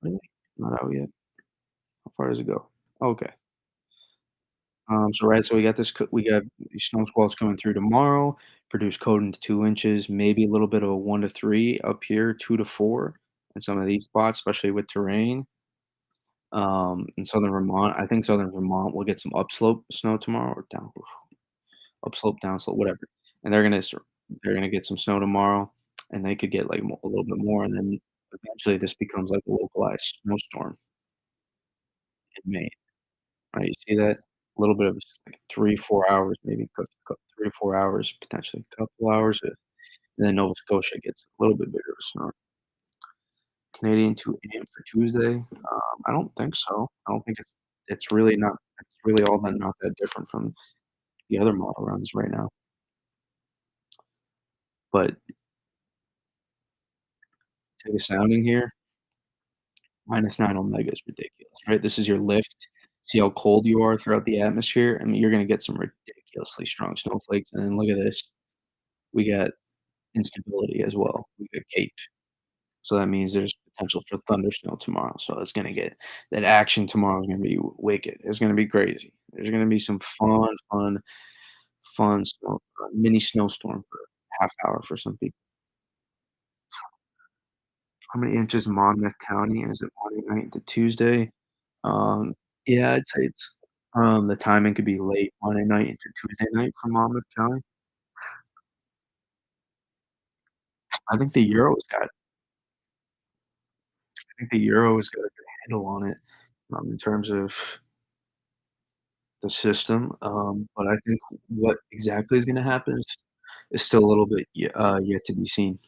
Really? Not out yet. How far does it go? Okay. So we got we got these snow squalls coming through tomorrow, produce coating to 2 inches, maybe a little bit of a 1 to 3 up here, 2 to 4 in some of these spots, especially with terrain. In southern Vermont, I think southern Vermont will get some upslope snow tomorrow or upslope, downslope, whatever. And they're gonna get some snow tomorrow, and they could get like a little bit more, and then eventually this becomes like a localized snowstorm in Maine. Right, you see that? A little bit of like 3, 4 hours, maybe 3 to 4 hours, potentially a couple hours, and then Nova Scotia gets a little bit bigger of a snow. Canadian 2 AM for Tuesday? I don't think so. I don't think it's really all that not that different from the other model runs right now. But take a sounding here, -9 omega is ridiculous, right? This is your lift. See how cold you are throughout the atmosphere? I mean, you're gonna get some ridiculously strong snowflakes, and then look at this. We got instability as well. We got Cape. So that means there's potential for thunder snow tomorrow. So it's gonna get that action tomorrow is gonna be wicked. It's gonna be crazy. There's gonna be some fun snow, mini snowstorm for a half hour for some people. How many inches Monmouth County? Is it Monday night to Tuesday? Um, yeah, I'd say the timing could be late Monday night into Tuesday night for Monmouth County. I think the Euro has got a good handle on it, in terms of the system, but I think what exactly is gonna happen is still a little bit yet to be seen.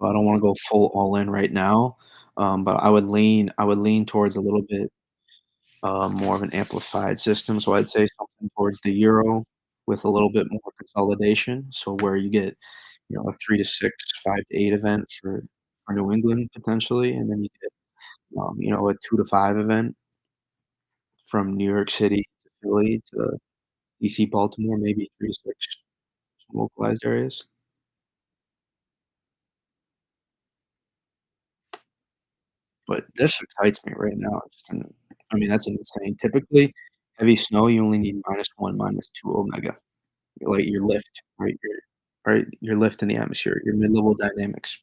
So I don't wanna go full all in right now, but I would lean towards a little bit, more of an amplified system, so I'd say something towards the Euro with a little bit more consolidation, so where you get a 3 to 6, 5 to 8 event for New England potentially, and then you get, a 2 to 5 event from New York City to Philly to DC, Baltimore, maybe 3 to 6 localized areas. But this excites me right now. I mean, that's insane. Typically, heavy snow, you only need -1, -2 omega, like your lift, your lift in the atmosphere, your mid-level dynamics.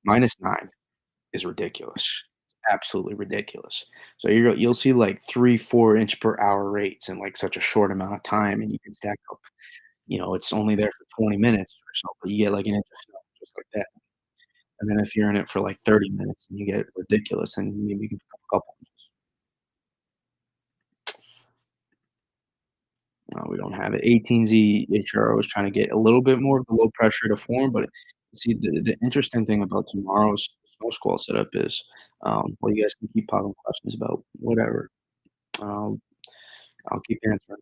-9 is ridiculous. It's absolutely ridiculous. So you'll see like 3, 4 inch per hour rates in like such a short amount of time, and you can stack up, it's only there for 20 minutes or so, but you get like an inch of snow just like that. And then if you're in it for like 30 minutes and you get ridiculous, and maybe you can pick up a couple inches. No, we don't have it. 18Z HRO is trying to get a little bit more of the low pressure to form, but see, the interesting thing about tomorrow's snow squall setup is, well, you guys can keep popping questions about whatever. Um, I'll keep answering.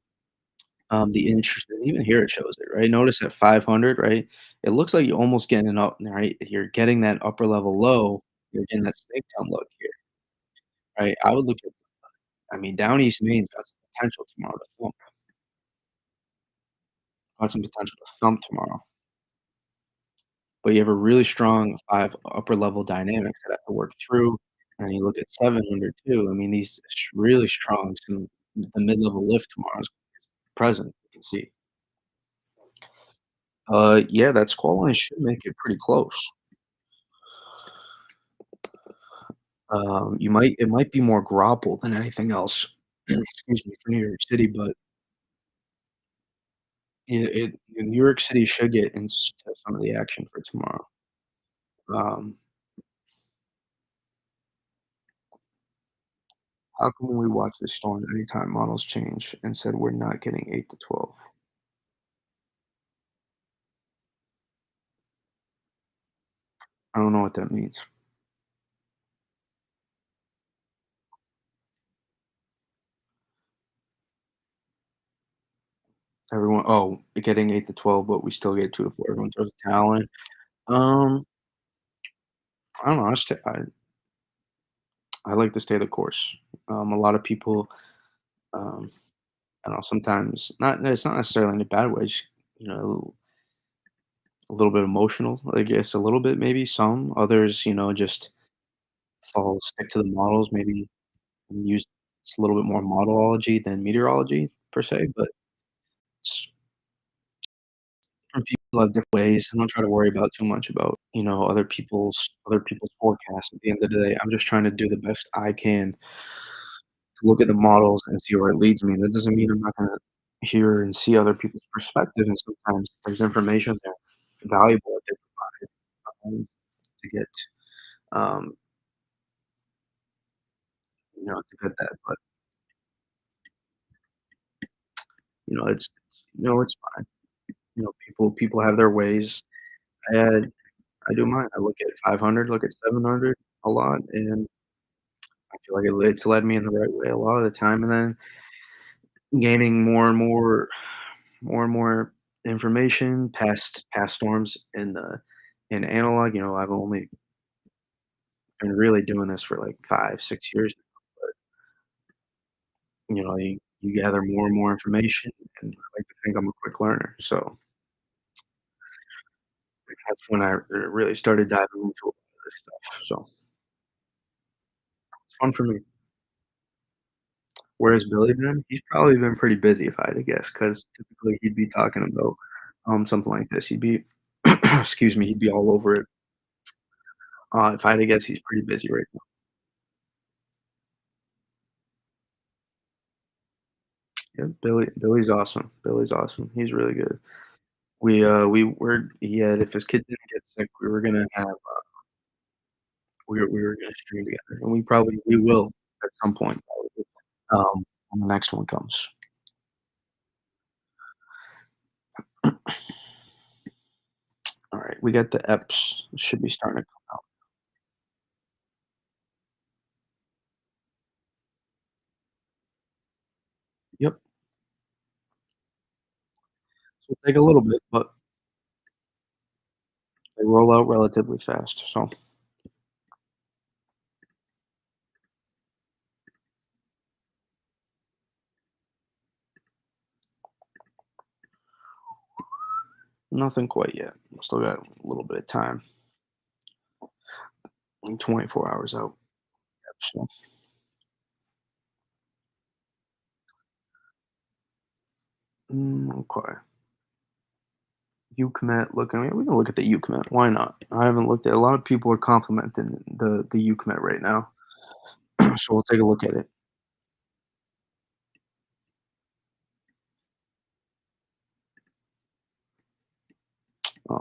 The interesting, even here it shows it, right? Notice at 500, right? It looks like you're almost getting up, right? You're getting that upper level low. You're getting that snake tongue look here, right? I would look at, I mean, down East Maine's got some potential tomorrow to thump. Got some potential to thump tomorrow. But you have a really strong 5 upper level dynamics that have to work through, and you look at 700 too. I mean, these really strong, the mid-level lift tomorrow is present, you can see. Yeah, that squall line should make it pretty close. It might be more grapple than anything else, excuse me, for New York City, but New York City should get into some of the action for tomorrow. Um, how come when we watch this storm, anytime models change and said we're not getting 8 to 12? I don't know what that means. Getting 8 to 12, but we still get 2 to 4. Everyone throws a towel in. Um, I don't know, I like to stay the course. A lot of people, um, I don't know, sometimes it's not necessarily in a bad way, just, you know, a little bit emotional, I guess, a little bit maybe, some. Others, just stick to the models, maybe use a little bit more modelology than meteorology per se, but it's different people have different ways. I don't try to worry about too much about, other people's forecasts at the end of the day. I'm just trying to do the best I can to look at the models and see where it leads me. That doesn't mean I'm not gonna hear and see other people's perspective, and sometimes there's information there valuable that they provide, to get, um, to get that, but, it's fine. People have their ways. I had I do mine. I look at 500, look at 700 a lot, and I feel like it's led me in the right way a lot of the time, and then gaining more and more information past storms in analog. I've only been really doing this for like 5, 6 years now, but, you gather more and more information, and I like to think I'm a quick learner, so that's when I really started diving into a lot of this stuff, so it's fun for me. Where's Billy been? He's probably been pretty busy if I had to guess, because typically he'd be talking about, something like this. He'd be excuse me, he'd be all over it. If I had to guess, he's pretty busy right now. Yeah, Billy's awesome. Billy's awesome. He's really good. We were yeah, if his kid didn't get sick, we were gonna stream together, and we will at some point probably, when the next one comes. Alright, we got the EPs, should be starting to come out. Yep, so it'll take a little bit, but They roll out relatively fast, so nothing quite yet. Still got a little bit of time. I'm 24 hours out. So, okay. UCommit, looking, we can look at the UCommit. Why not? I haven't looked at. A lot of people are complimenting the UCommit right now, so we'll take a look at it.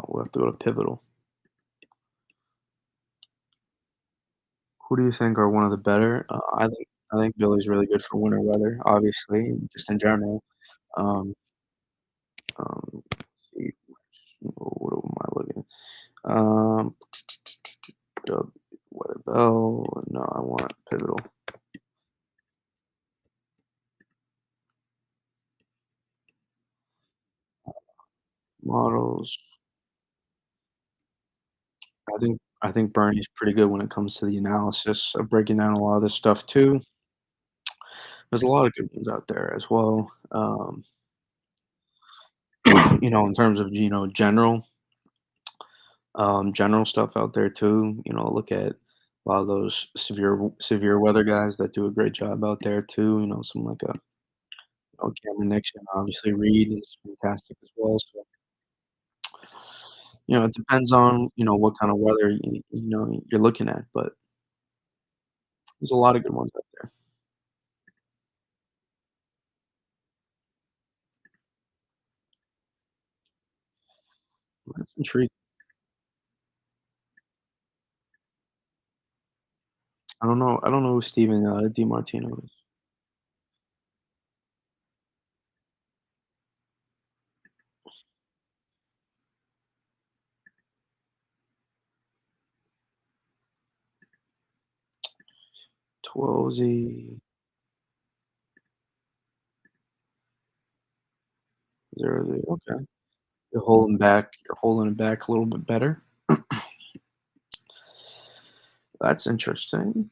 We'll have to go to Pivotal. Who do you think are one of the better? I think Billy's really good for winter weather, obviously, just in general. Um, let's see, what am I looking at? Dub Weather Bell. No, I want Pivotal models. I think Bernie's pretty good when it comes to the analysis of breaking down a lot of this stuff too. There's a lot of good ones out there as well. In terms of general stuff out there too. Look at a lot of those severe weather guys that do a great job out there too. Some like a Cameron Nixon, obviously Reed is fantastic as well. So it depends on what kind of weather you're looking at, but there's a lot of good ones out there. That's intriguing. I don't know who Steven DiMartino is. 12Z 0Z. Okay. You're holding it back a little bit better. That's interesting.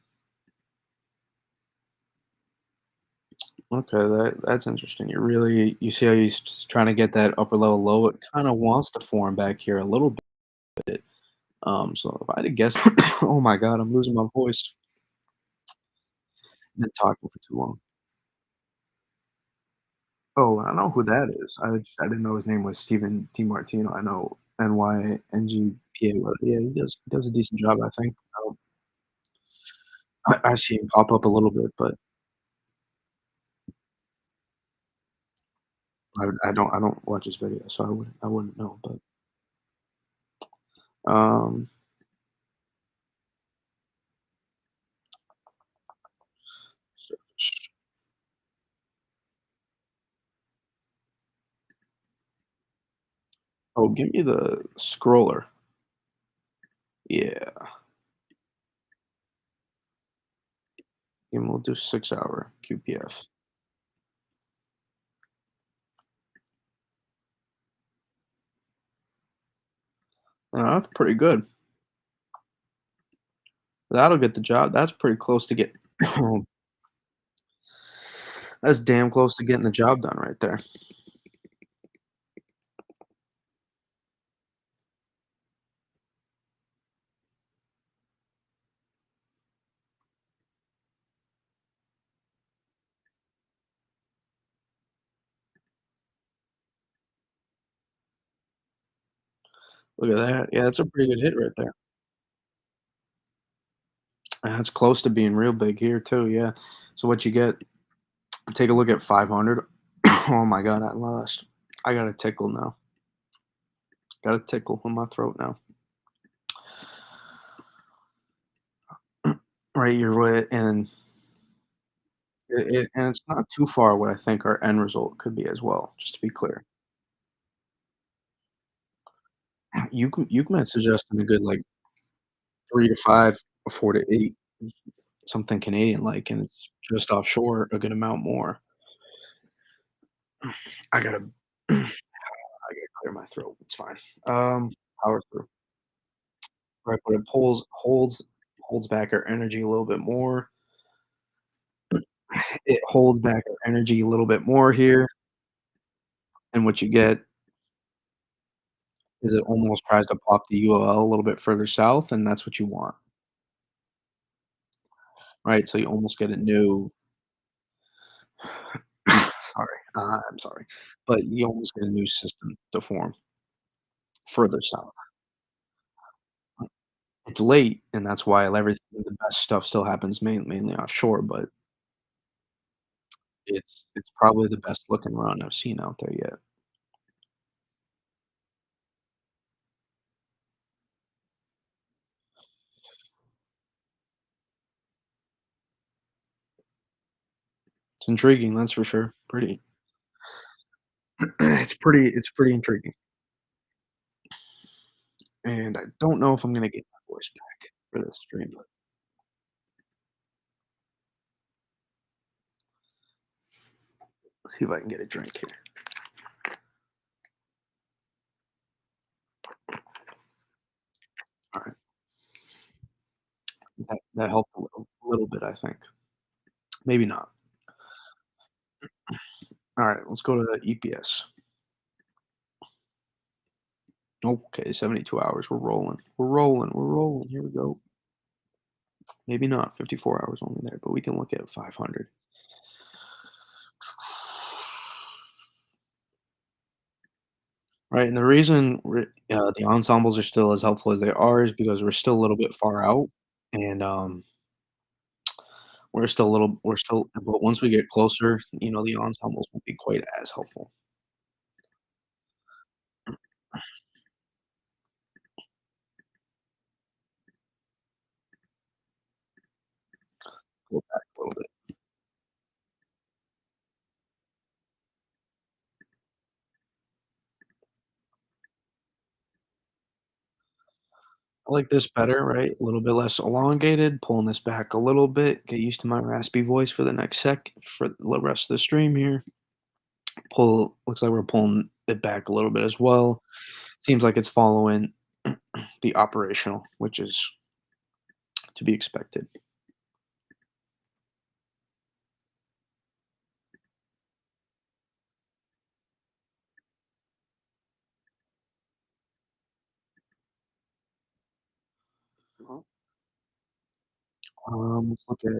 Okay, that's interesting. You see how he's just trying to get that upper level low. It kind of wants to form back here a little bit. So if I had to guess, oh my God, I'm losing my voice. Been talking for too long. Oh, I know who that is. I didn't know his name was Steven DiMartino. I know NYNGPA. Yeah, he does a decent job, I think. I see him pop up a little bit, but I don't watch his videos, so I wouldn't know. But um, oh, give me the scroller. Yeah, we'll do 6 hour QPF. That's pretty good. That'll get the job. That's pretty close to get. That's damn close to getting the job done right there. Look at that. Yeah, that's a pretty good hit right there. That's close to being real big here too. Yeah. So what you get? Take a look at 500. Oh my God, I lost. I got a tickle now. Got a tickle in my throat now. Right, you're right, and it's not too far what I think our end result could be as well. Just to be clear, you can suggesting a good like 3 to 5, 4 to 8, something Canadian like, and it's just offshore a good amount more. I gotta I gotta clear my throat. It's fine. Power through. right, but it holds back our energy a little bit more. It holds back our energy a little bit more here, and what you get is it almost tries to pop the ULL a little bit further south, and that's what you want, right? So you almost get a new sorry, I'm sorry, but you almost get a new system to form further south. It's late, and that's why everything the best stuff still happens mainly offshore, but it's probably the best looking run I've seen out there yet. It's intriguing, that's for sure. Pretty it's pretty intriguing, and I don't know if I'm gonna get my voice back for this stream, but let's see if I can get a drink here. Alright, that helped a little bit, I think. Maybe not. Alright, let's go to the EPS. Okay, 72 hours, we're rolling. We're rolling, we're rolling, here we go. Maybe not, 54 hours only there, but we can look at 500. Right, and the reason the ensembles are still as helpful as they are is because we're still a little bit far out, and, we're still but once we get closer, the ensembles won't be quite as helpful. Go back a little bit. I like this better, right? A little bit less elongated, pulling this back a little bit, get used to my raspy voice for the next for the rest of the stream here. Looks like we're pulling it back a little bit as well. Seems like it's following the operational, which is to be expected. Let's look at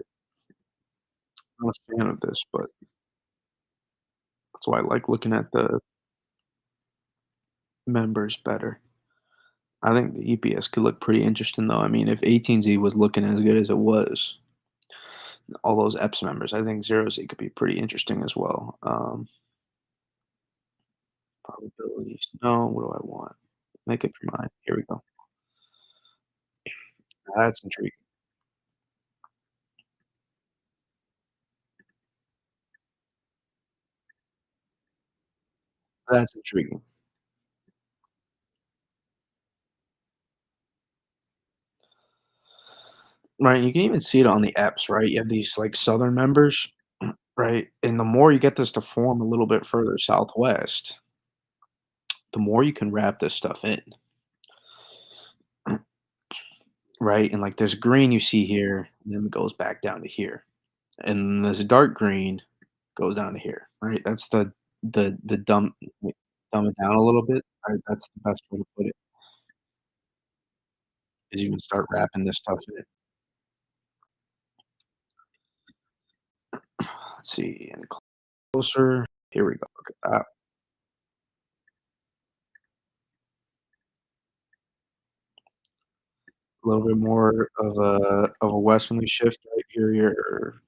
I'm not a fan of this, but that's why I like looking at the members better. I think the EPS could look pretty interesting, though. I mean, if 18Z was looking as good as it was, all those EPS members, I think 0Z could be pretty interesting as well. Probabilities. No, what do I want? Make up your mind. Here we go. That's intriguing. That's intriguing. Right, you can even see it on the EPS, right? You have these like southern members, right? And the more you get this to form a little bit further southwest, the more you can wrap this stuff in, right? And like this green you see here, and then it goes back down to here. And this dark green goes down to here, right? That's the dumb it down a little bit, right? That's the best way to put it, is you can start wrapping this stuff in. Let's see, and closer. Here we go. Look at that. A little bit more of a westerly shift right here.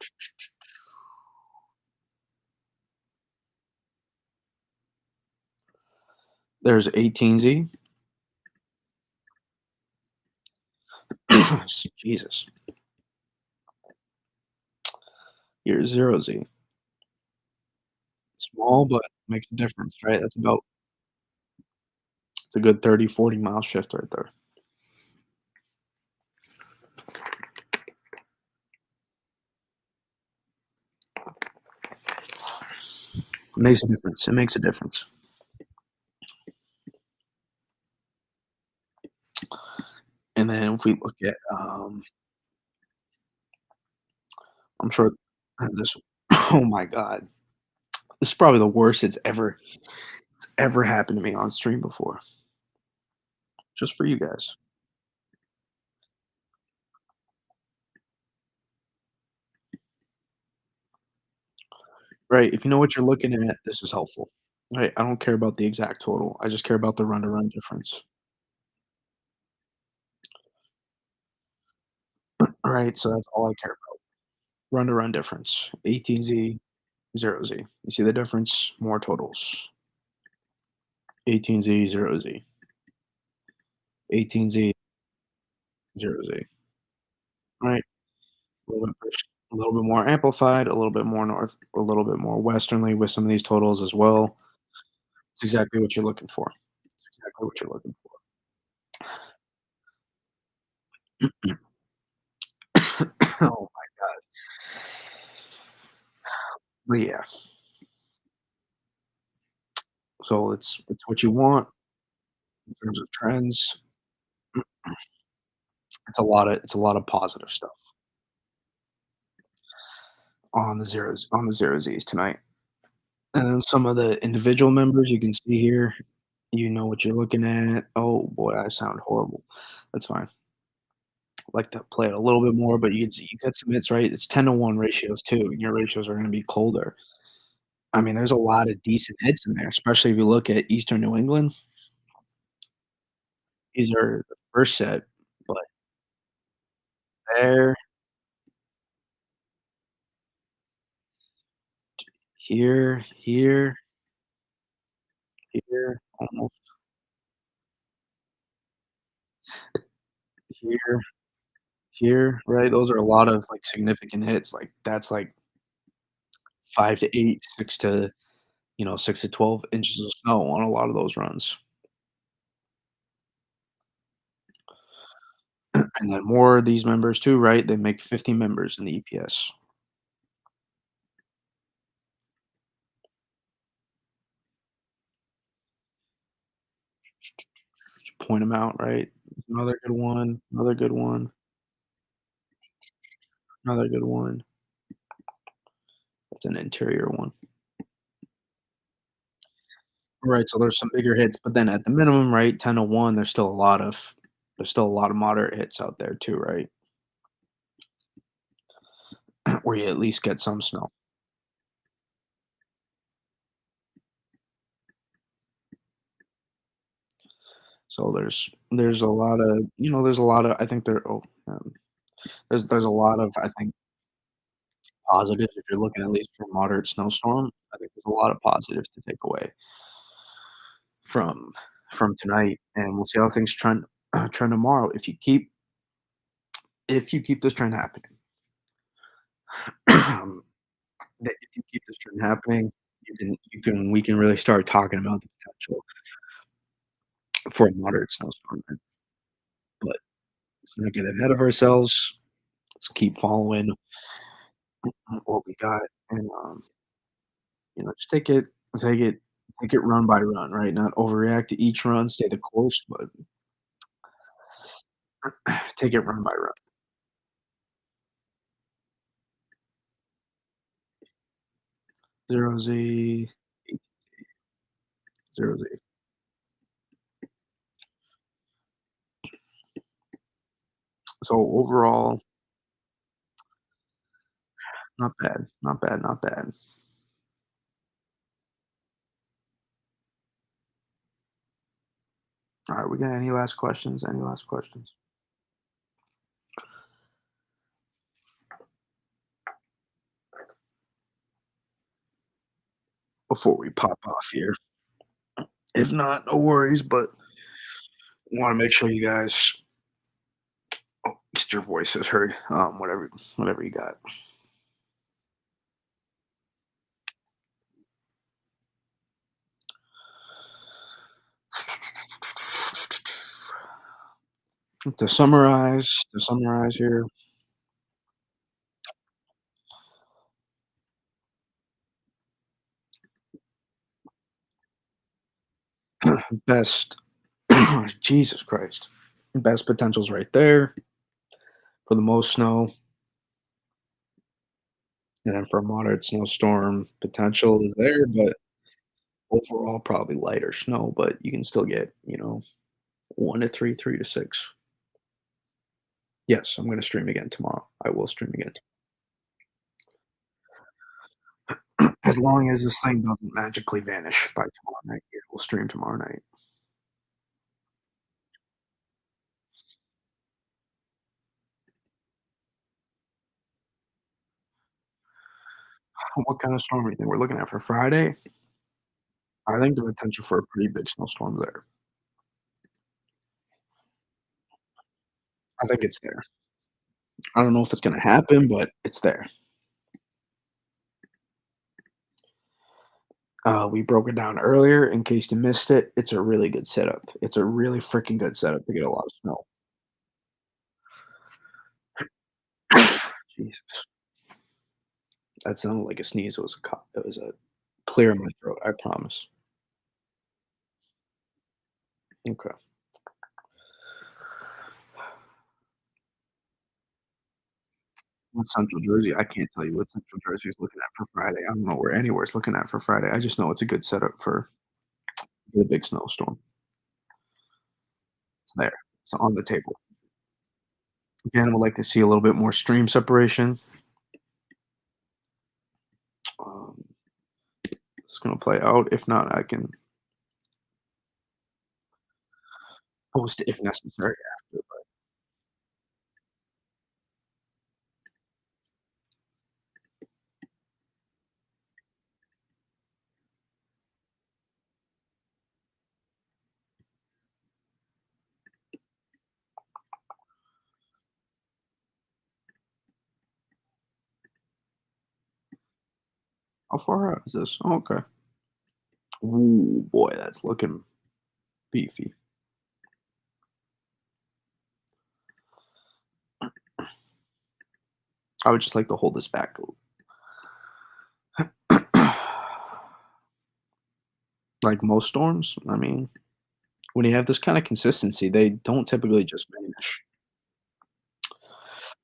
There's 18Z. Jesus. Here's 0Z. Small, but makes a difference, right? It's a good 30, 40 mile shift right there. It makes a difference. It makes a difference. And And then if we look at, I'm sure this oh my god. This is probably the worst it's ever happened to me on stream before, just for you guys. Right, if you know what you're looking at, this is helpful. Right, I don't care about the exact total, I just care about the run-to-run difference. Alright, so that's all I care about. Run-to-run difference, 18Z, 0Z. You see the difference? More totals. 18Z, 0Z. 18Z, 0Z. Right, a little bit more amplified, a little bit more north, a little bit more westernly with some of these totals as well. It's exactly what you're looking for. It's exactly what you're looking for. Oh my god. But yeah, so it's what you want in terms of trends. It's a lot of positive stuff on the zero Z's tonight. And then some of the individual members you can see here, you know what you're looking at. Oh boy, I sound horrible. That's fine. Like to play it a little bit more, but you can see you got some hits, right? It's 10-to-1 ratios too, and your ratios are gonna be colder. I mean, there's a lot of decent hits in there, especially if you look at Eastern New England. These are the first set, but there, here, here, almost here, here, right? Those are a lot of, like, significant hits, like, that's, like, 5 to 8, 6 to 6 to 12 inches of snow on a lot of those runs. And then more of these members too, right? They make 50 members in the EPS. Just point them out, right? Another good one, another good one, another good one. That's an interior one. Right, so there's some bigger hits, but then at the minimum, right, 10-to-1, there's still a lot of moderate hits out there too, right? Where you at least get some snow. So there's a lot of there's a lot of I think there oh, there's a lot of, I think, positives if you're looking at least for moderate snowstorm. I think there's a lot of positives to take away from from tonight, and we'll see how things trend tomorrow. If you keep this trend happening, that if you keep this trend happening, you can we can really start talking about the potential for a moderate snowstorm, but let's not get ahead of ourselves. Let's keep following what we got and, just take it run by run, right? Not overreact to each run, stay the course, but take it run by run. 0 Z, 0 Z. So overall, not bad, not bad, not bad. All right, we got any last questions? Any last questions before we pop off here? If not, no worries, but want to make sure you guys get your voices heard. Whatever you got. To summarize here, best. Jesus Christ. Best potential's right there for the most snow, and then for a moderate snowstorm, potential is there, but overall, probably lighter snow, but you can still get, 1 to 3, 3 to 6. Yes, I'm gonna stream again tomorrow. I will stream again. As long as this thing doesn't magically vanish by tomorrow night, it will stream tomorrow night. What kind of storm do you think we're looking at for Friday? I think the potential for a pretty big snowstorm there. I think it's there. I don't know if it's gonna happen, but it's there. We broke it down earlier in case you missed it. It's a really good setup. It's a really freaking good setup to get a lot of snow. Jesus, that sounded like a sneeze. It was a clear in my throat, I promise. Okay. What Central Jersey? I can't tell you what Central Jersey is looking at for Friday. I don't know where anywhere's looking at for Friday. I just know it's a good setup for the big snowstorm. It's there. It's on the table. Again, I would like to see a little bit more stream separation. Um, it's gonna play out. If not, I can post it if necessary after. But how far out is this? Oh, okay. Ooh, boy, that's looking beefy. I would just like to hold this back a little. Like most storms, I mean, when you have this kind of consistency, they don't typically just vanish.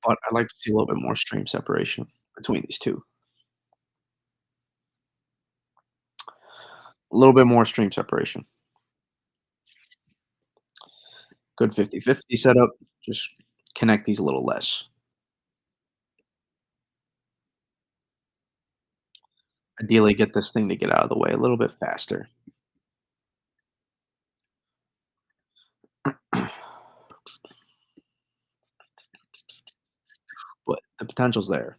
But I'd like to see a little bit more stream separation between these 2. A little bit more stream separation. Good 50-50 setup, just connect these a little less. Ideally, get this thing to get out of the way a little bit faster. But the potential's there.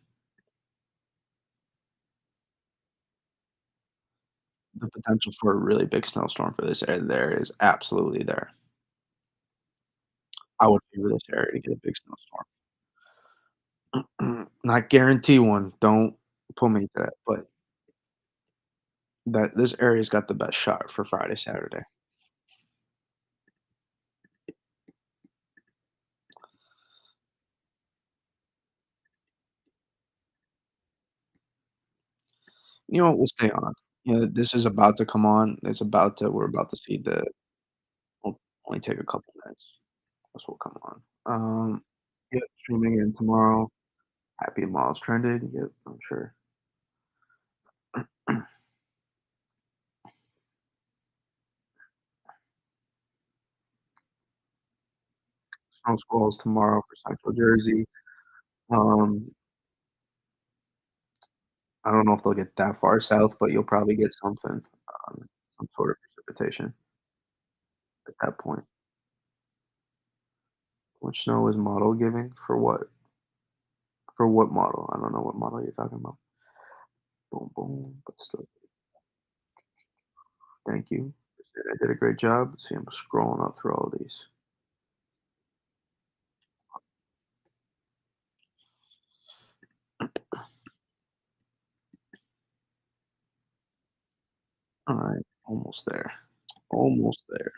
The potential for a really big snowstorm for this area there is absolutely there. I would favor this area to get a big snowstorm. Not guarantee one, don't pull me to that, but that this area's got the best shot for Friday, Saturday. You know what, we'll stay on. This is about to come on. We're about to see the will only take a couple minutes. This will come on. Yep, streaming in tomorrow. Happy Miles trended. Yep, I'm sure. Snow squalls tomorrow for Central Jersey. Um, I don't know if they'll get that far south, but you'll probably get something, some sort of precipitation at that point. Which snow is model giving for what? For what model? I don't know what model you're talking about. Boom, boom. But still, thank you. I did a great job. See, I'm scrolling up through all of these. All right, almost there. Almost there.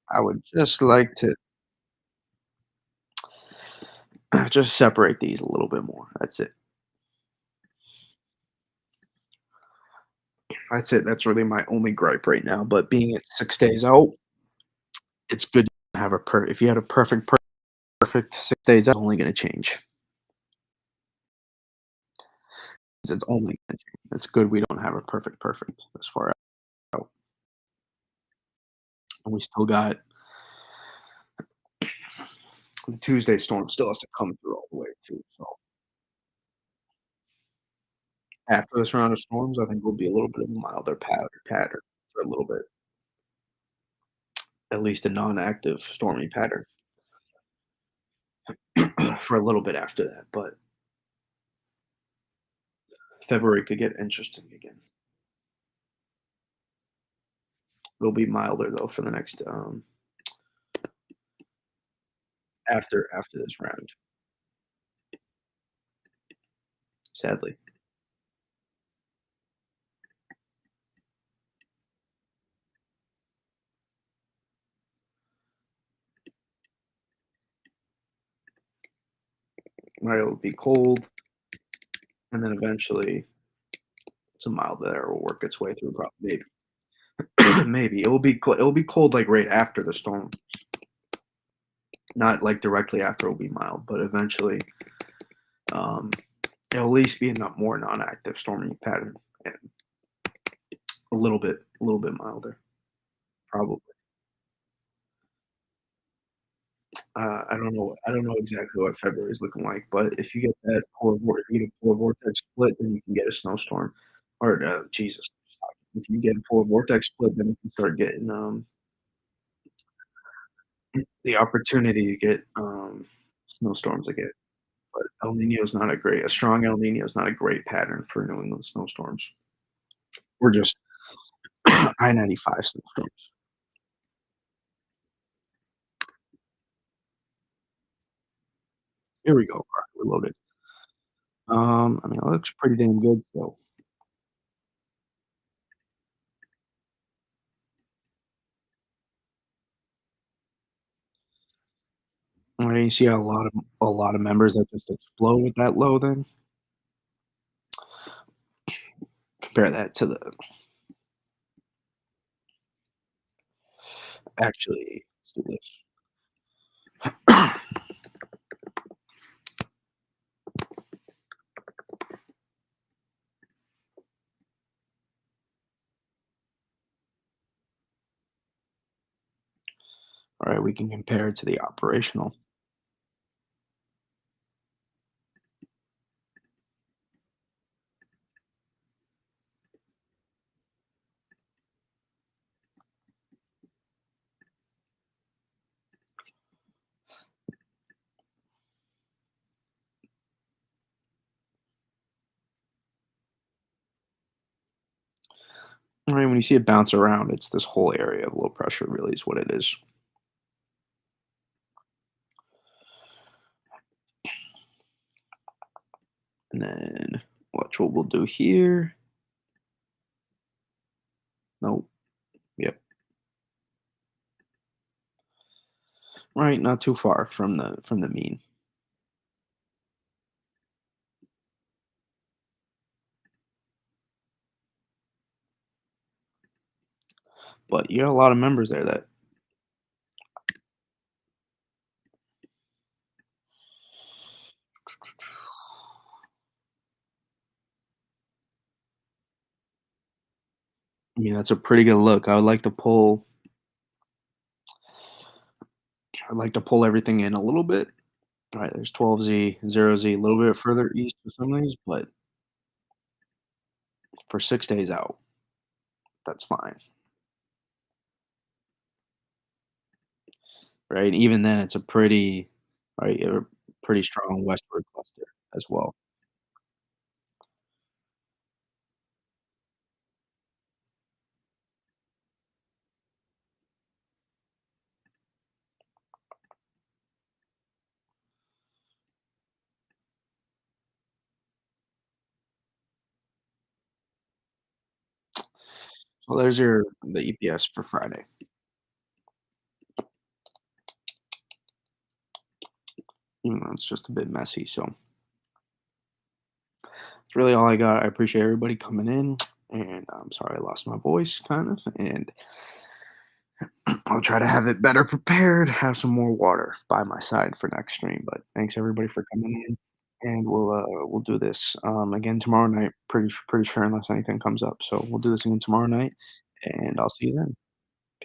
I would just like to just separate these a little bit more. That's it. That's it. That's really my only gripe right now. But being at 6 days out, it's good to have if you had a perfect 6 days out, it's only going to change. It's only gonna change. It's good we don't have a perfect as far out. And we still got the Tuesday storm still has to come through all the way too. So after this round of storms, I think will be a little bit of a milder pattern for a little bit, at least a non-active stormy pattern for a little bit after that. But February could get interesting again. It'll be milder though for the next after this round, sadly. Right, it'll be cold, and then eventually some mild air will work its way through. Probably, maybe it will be cold. It will be cold like right after the storm, not like directly after. It will be mild, but eventually, um, it'll at least be a not more non-active stormy pattern and a little bit milder, probably. I don't know exactly what February is looking like, but if you get that if you get a polar vortex split, then you can get a snowstorm. Or Jesus, if you get a polar vortex split, then you can start getting the opportunity to get snowstorms again. But El Nino is not a strong El Nino is not a great pattern for New England snowstorms. We're just I-95 snowstorms. Here we go. All right, we're loaded. I mean, it looks pretty damn good. So, I mean, you see a lot of members that just explode with that low. Then compare that to the actually. Let's do this. All right, we can compare it to the operational. All right, when you see it bounce around, it's this whole area of low pressure. Really, is what it is. And then watch what we'll do here. Nope. Yep. Right, not too far from the mean. But you got a lot of members there that I mean, that's a pretty good look. I'd like to pull everything in a little bit. All right, there's 12Z, 0Z, a little bit further east for some of these, but for 6 days out, that's fine. Right? Even then, it's a pretty strong westward cluster as well. So there's the EPS for Friday. Even though it's just a bit messy. So that's really all I got. I appreciate everybody coming in. and I'm sorry I lost my voice kind of, and I'll try to have it better prepared, have some more water by my side for next stream. But thanks everybody for coming in, and we'll do this again tomorrow night. Pretty sure unless anything comes up. So we'll do this again tomorrow night, and I'll see you then.